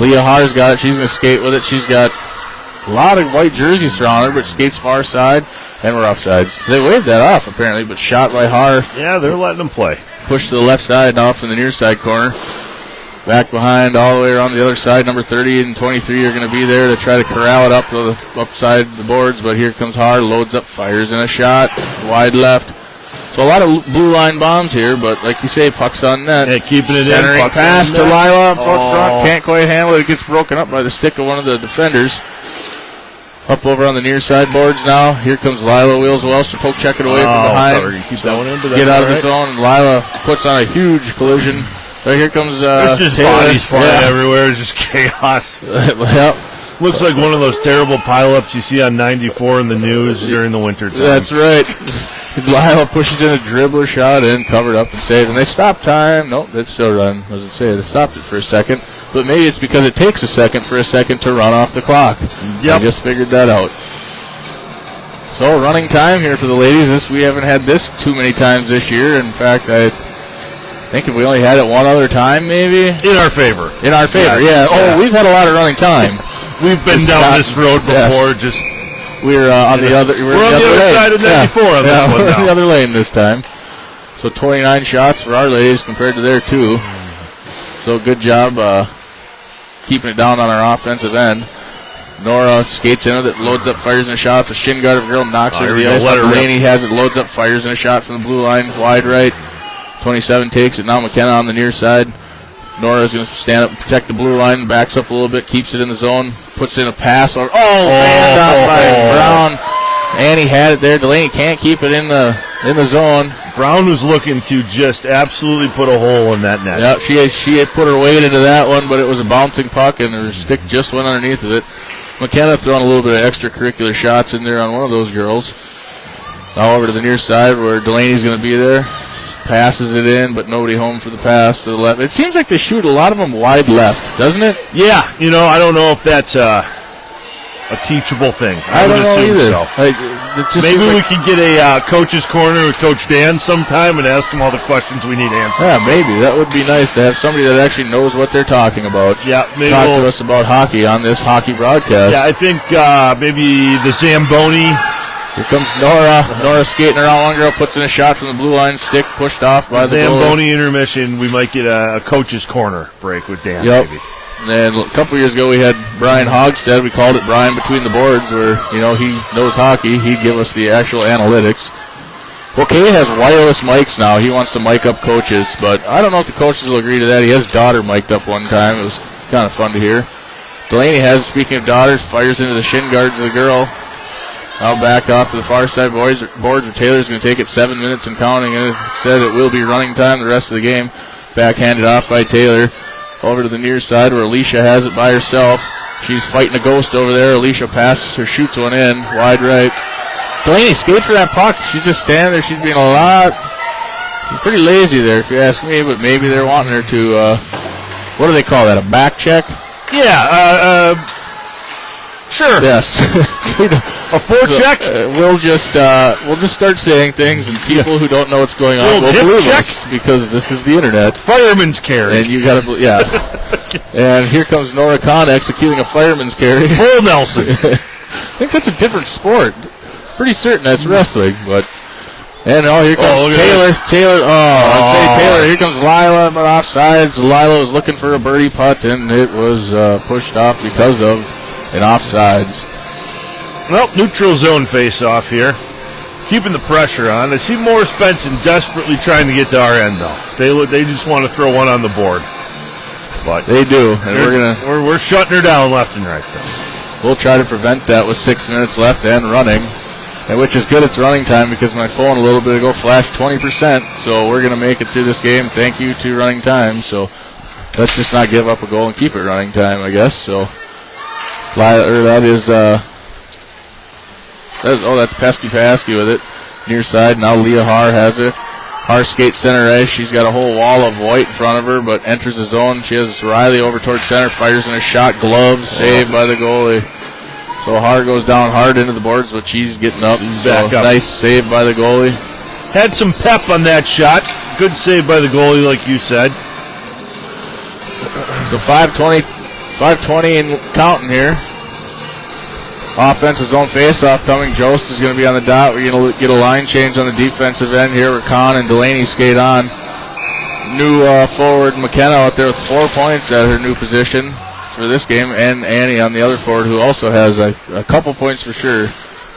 Leah Haar's got it. She's going to skate with it. She's got a lot of white jerseys around her, but skates far side, and we're offsides. They waved that off apparently, but shot by Haar. Yeah, they're letting them play. Push to the left side now from the near side corner. Back behind all the way around the other side. Number 30 and 23 are going to be there to try to corral it up to the upside the boards. But here comes Haar, loads up, fires in a shot. Wide left. So a lot of blue line bombs here, but like you say, puck's on net. Yeah, keeping it centering in. Pass to Lila up front. Can't quite handle it. It gets broken up by the stick of one of the defenders. Up over on the near side boards now. Here comes Lila Wheels Welch to poke check it away from behind. Get out of the zone, and Lila puts on a huge collision. But here comes there's just Taylor. Bodies flying everywhere. It's just chaos. Yep. Looks like one of those terrible pileups you see on 94 in the news during the winter time. That's right. Lila pushes in a dribbler shot in, covered up and saved. And they stopped time. Nope, they still run. Doesn't say they stopped it for a second. But maybe it's because it takes a second to run off the clock. Yep. I just figured that out. So running time here for the ladies. We haven't had this too many times this year. In fact, I think if we only had it one other time, maybe. In our favor. Yeah. Oh, we've had a lot of running time. We've been down this road before. Yes. We're on the other. We're on the other side of 94 on this one now. We're on the other lane this time. So 29 shots for our ladies compared to their 2. So good job keeping it down on our offensive end. Nora skates in with it, loads up, fires in a shot. The shin guard of girl knocks her to the ice. Delaney has it, loads up, fires in a shot from the blue line, wide right. 27 takes it. Now McKenna on the near side. Nora's going to stand up and protect the blue line, backs up a little bit, keeps it in the zone, puts in a pass. Fanned out by Brown. Annie had it there. Delaney can't keep it in the zone. Brown was looking to just absolutely put a hole in that net. Yeah, she had put her weight into that one, but it was a bouncing puck, and her stick just went underneath of it. McKenna throwing a little bit of extracurricular shots in there on one of those girls. Now over to the near side where Delaney's going to be there. Passes it in, but nobody home for the pass to the left. It seems like they shoot a lot of them wide left, doesn't it? Yeah, I don't know if that's a teachable thing. I don't know either. So. Maybe we could get a coach's corner with Coach Dan sometime and ask him all the questions we need answered. Yeah, maybe. That would be nice to have somebody that actually knows what they're talking about. Yeah, maybe talk to us about hockey on this hockey broadcast. Yeah, I think maybe the Zamboni. Here comes Nora. Nora skating around. One girl puts in a shot from the blue line. Stick pushed off by the Zamboni intermission. We might get a coach's corner break with Dan. Yep. Maybe. And a couple years ago, we had Brian Hogstead. We called it Brian Between the Boards, where, he knows hockey. He'd give us the actual analytics. Well, Kay has wireless mics now. He wants to mic up coaches, but I don't know if the coaches will agree to that. He has daughter mic'd up one time. It was kind of fun to hear. Delaney has, speaking of daughters, fires into the shin guards of the girl. Now back off to the far side boards where Taylor's going to take it 7 minutes and counting. And it said it will be running time the rest of the game. Backhanded off by Taylor. Over to the near side where Alicia has it by herself. She's fighting a ghost over there. Alicia passes or shoots one in. Wide right. Delaney, skate for that puck. She's just standing there. She's being pretty lazy there if you ask me. But maybe they're wanting her to, what do they call that, a back check? Yeah, sure. Yes. A forecheck? We'll just start saying things, and people who don't know what's going on will believe us because this is the internet. Fireman's carry. And you got to, yeah. And here comes Nora Kahn executing a fireman's carry. Full Nelson. I think that's a different sport. Pretty certain that's wrestling, but. And here comes Taylor. I'd say Taylor. Here comes Lila, but offsides. Lila was looking for a birdie putt, and it was pushed off because of an offsides. Well, neutral zone face-off here. Keeping the pressure on. I see Morris-Benson desperately trying to get to our end, though. They just want to throw one on the board. But they do, and we're shutting her down left and right, though. We'll try to prevent that with 6 minutes left and running. And which is good, it's running time because my phone a little bit ago flashed 20%. So we're going to make it through this game. Thank you to running time. So let's just not give up a goal and keep it running time, I guess. So that's Pesky with it. Near side. Now Leah Haar has it. Haar skates center ice. She's got a whole wall of white in front of her, but enters the zone. She has Riley over towards center, fires in a shot, glove, saved by the goalie. So Haar goes down hard into the boards, but she's getting up. Back up. Nice save by the goalie. Had some pep on that shot. Good save by the goalie, like you said. So 5:20 and counting here. Offensive zone faceoff coming. Jost is going to be on the dot. We're going to get a line change on the defensive end here where Kahn and Delaney skate on. New forward McKenna out there with 4 points at her new position for this game, and Annie on the other forward who also has a couple points for sure.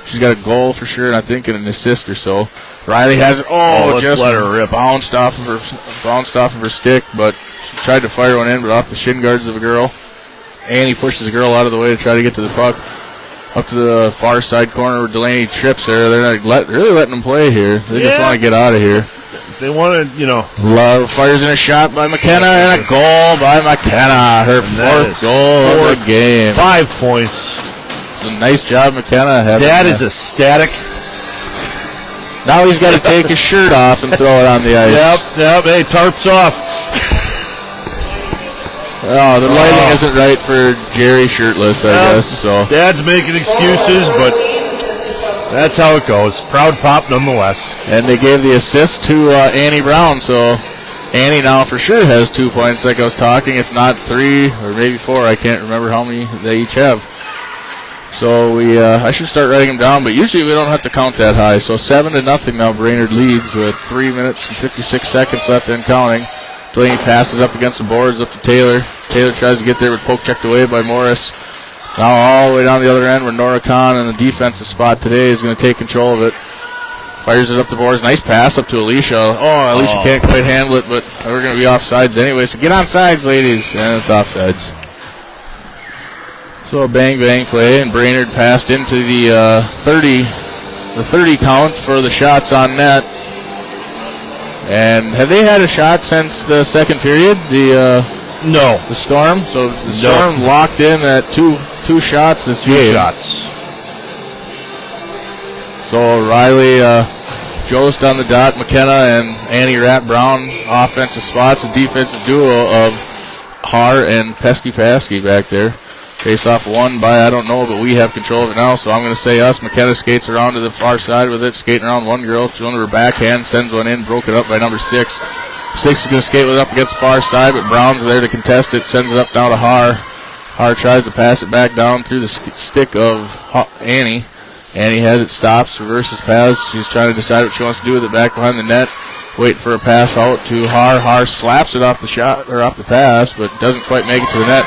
She's got a goal for sure, and I think an assist or so. Riley has it. Just let her rip. Bounced off of her stick, but she tried to fire one in, but off the shin guards of a girl. Annie pushes the girl out of the way to try to get to the puck. Up to the far side corner where Delaney trips there. They're not really letting them play here. They just want to get out of here. They want to, Love fires in a shot by McKenna and a goal by McKenna. Her fourth goal of the game. 5 points. It's a nice job, McKenna. Dad is ecstatic. Now he's got to take his shirt off and throw it on the ice. Yep. Hey, tarp's off. Oh, the lighting isn't right for Jerry shirtless, I guess. So Dad's making excuses, but that's how it goes. Proud pop nonetheless. And they gave the assist to Annie Brown, so Annie now for sure has 2 points like I was talking, if not 3 or maybe 4. I can't remember how many they each have. So I should start writing them down, but usually we don't have to count that high. So 7-0 now Brainerd leads with 3 minutes and 56 seconds left and counting. Delaney passes up against the boards up to Taylor. Taylor tries to get there, but poke checked away by Morris. Now all the way down the other end where Nora Kahn in the defensive spot today is going to take control of it. Fires it up the boards. Nice pass up to Alicia. Alicia can't quite handle it, but we're going to be offsides anyway. So get on sides, ladies. And it's offsides. So a bang play, and Brainerd passed into the 30 count for the shots on net. And have they had a shot since the second period? No. The Storm? So the Storm locked in at two shots this game. 2 shots. So Riley, Jost on the dot, McKenna and Annie Rapp Brown offensive spots, a defensive duo of Haar and Pesky back there. Face off won by, I don't know, but we have control of it now, so I'm going to say us. McKenna skates around to the far side with it, skating around one girl, going to her backhand, sends one in, broken up by number 6. 6 is going to skate with it up against the far side, but Brown's there to contest it, sends it up now to Haar. Haar tries to pass it back down through the stick of Annie. Annie has it, stops, reverses pass. She's trying to decide what she wants to do with it back behind the net. Waiting for a pass out to Haar. Haar slaps it off the shot or off the pass, but doesn't quite make it to the net.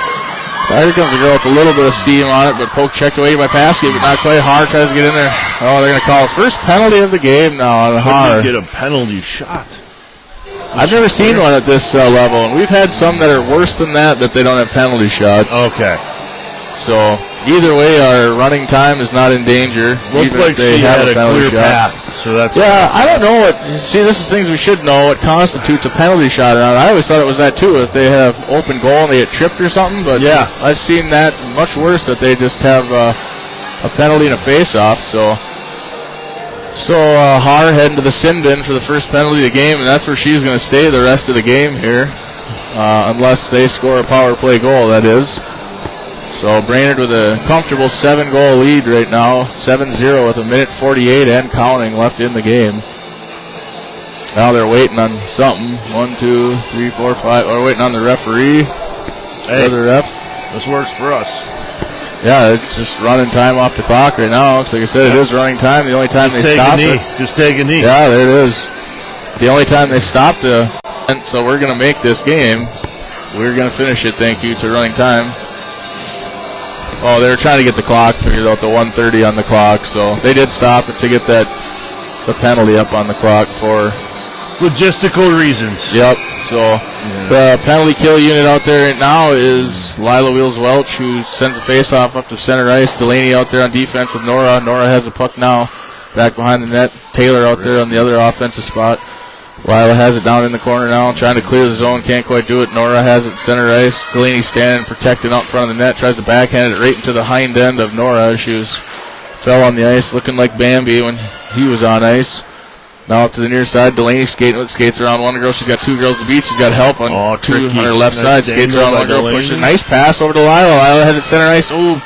Here comes the girl with a little bit of steam on it, but poke checked away by Paskey, but not quite. Haar tries to get in there. Oh, they're going to call it first penalty of the game now on Haar. Get a penalty shot. I've never seen one at this level, and we've had some that are worse than that they don't have penalty shots. Okay. So either way, our running time is not in danger. Looked like she had a clear path. So that's I don't know what. See, this is things we should know. What constitutes a penalty shot around? I always thought it was that too. If they have open goal and they get tripped or something. But yeah, I've seen that much worse. That they just have a penalty and a face-off. So Har heading to the sin bin for the first penalty of the game, and that's where she's going to stay the rest of the game here, unless they score a power play goal. That is. So Brainerd with a comfortable 7-goal lead right now, 7-0 with 1:48 and counting left in the game. Now they're waiting on something. 1, 2, 3, 4, 5. We're waiting on the referee. Hey, the ref. This works for us. Yeah, it's just running time off the clock right now. Looks like I said, it is running time. The only time they stop it. Just take a knee. Yeah, there it is. The only time they stop so we're going to make this game. We're going to finish it, thank you to running time. Oh, they were trying to get the clock figured out, the 1:30 on the clock, so they did stop it to get the penalty up on the clock for logistical reasons. Yep. So the penalty kill unit out there right now is Lila Wheels-Welch, who sends a face-off up to center ice. Delaney out there on defense with Nora. Nora has the puck now back behind the net. Taylor out there on the other offensive spot. Lila has it down in the corner now, trying to clear the zone, can't quite do it. Nora has it center ice. Delaney standing protected out in front of the net, tries to backhand it right into the hind end of Nora. She fell on the ice looking like Bambi when he was on ice. Now up to the near side, Delaney skates around one girl. She's got two girls to beat. She's got help on two on her left side. Skates around one girl, pushes. Nice pass over to Lila. Lila has it center ice. Ooh,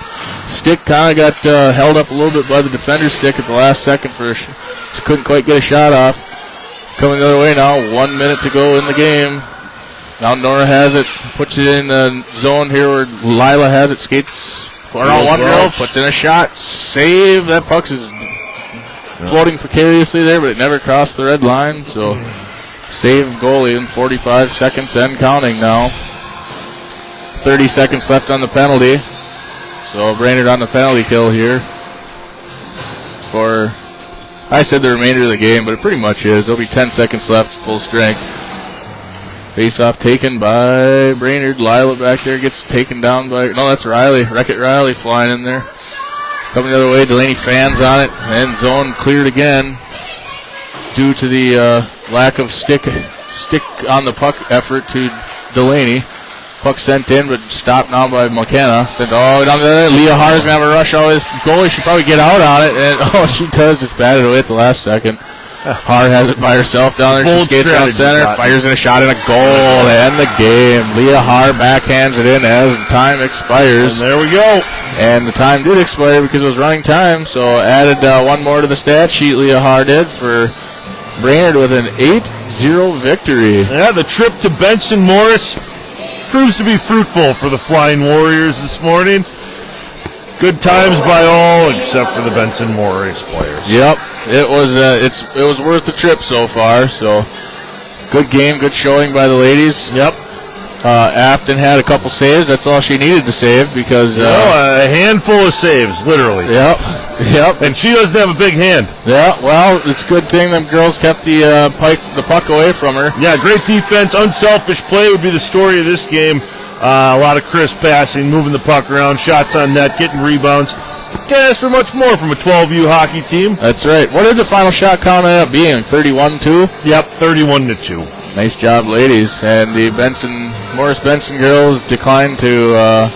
stick kind of got held up a little bit by the defender's stick at the last second. She couldn't quite get a shot off. Coming the other way now, 1 minute to go in the game. Now Nora has it, puts it in the zone here where Lila has it, skates around one girl, puts in a shot, save. That puck is floating precariously there, but it never crossed the red line. So save goalie in 45 seconds and counting now. 30 seconds left on the penalty. So Brainerd on the penalty kill here for... I said the remainder of the game, but it pretty much is. There'll be 10 seconds left, full strength. Face-off taken by Brainerd. Lila back there gets taken down by... No, that's Riley. Wreck-It Riley flying in there. Coming the other way, Delaney fans on it. And zone cleared again due to the lack of stick on the puck effort to Delaney. Puck sent in, but stopped now by McKenna. Sent all down there. Leah Har's going to have a rush. His goalie should probably get out on it. And she does. Just batted away at the last second. Har has it by herself down there. She skates down center. Fires in a shot and a goal to end the game. Leah Har backhands it in as the time expires. And there we go. And the time did expire because it was running time. So added one more to the stat sheet. Leah Har did for Brainerd with an 8-0 victory. Yeah, the trip to Benson Morris proves to be fruitful for the Flying Warriors this morning. Good times by all except for the Benson Morris players. Yep, it was worth the trip so far. So good game, good showing by the ladies. Yep. Afton had a couple saves. That's all she needed to save because a handful of saves, literally. Yep. And she doesn't have a big hand. Yeah. Well, it's a good thing them girls kept the puck away from her. Yeah, great defense, unselfish play would be the story of this game. A lot of crisp passing, moving the puck around, shots on net, getting rebounds. Can't ask for much more from a 12U hockey team. That's right. What did the final shot count end up being? 31-2? Yep, 31-2. Nice job, ladies. And the Morris-Benson girls declined to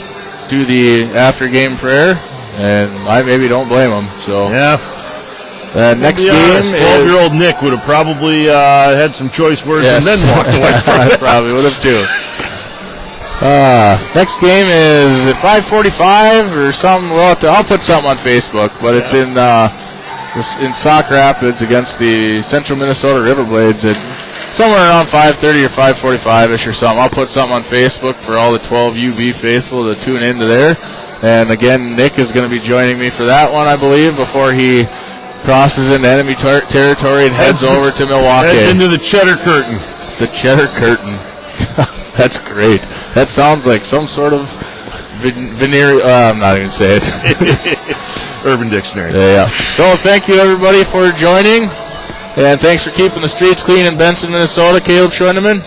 do the after-game prayer, and I maybe don't blame them. So yeah. Next game, 12-year-old Nick would have probably had some choice words and then walked away from it. Probably would have too. Next game is at 5:45 or something. Well, I'll put something on Facebook, but it's in Sauk Rapids against the Central Minnesota Riverblades at somewhere around 5:30 or 5:45ish or something. I'll put something on Facebook for all the 12UB faithful to tune into there. And again, Nick is going to be joining me for that one, I believe, before he crosses into enemy territory and heads over to Milwaukee. Heads into the Cheddar Curtain. The Cheddar Curtain. That's great. That sounds like some sort of venereal. I'm not even saying it. Urban Dictionary. Yeah. So thank you everybody for joining, and thanks for keeping the streets clean in Benson, Minnesota. Caleb Schwendeman.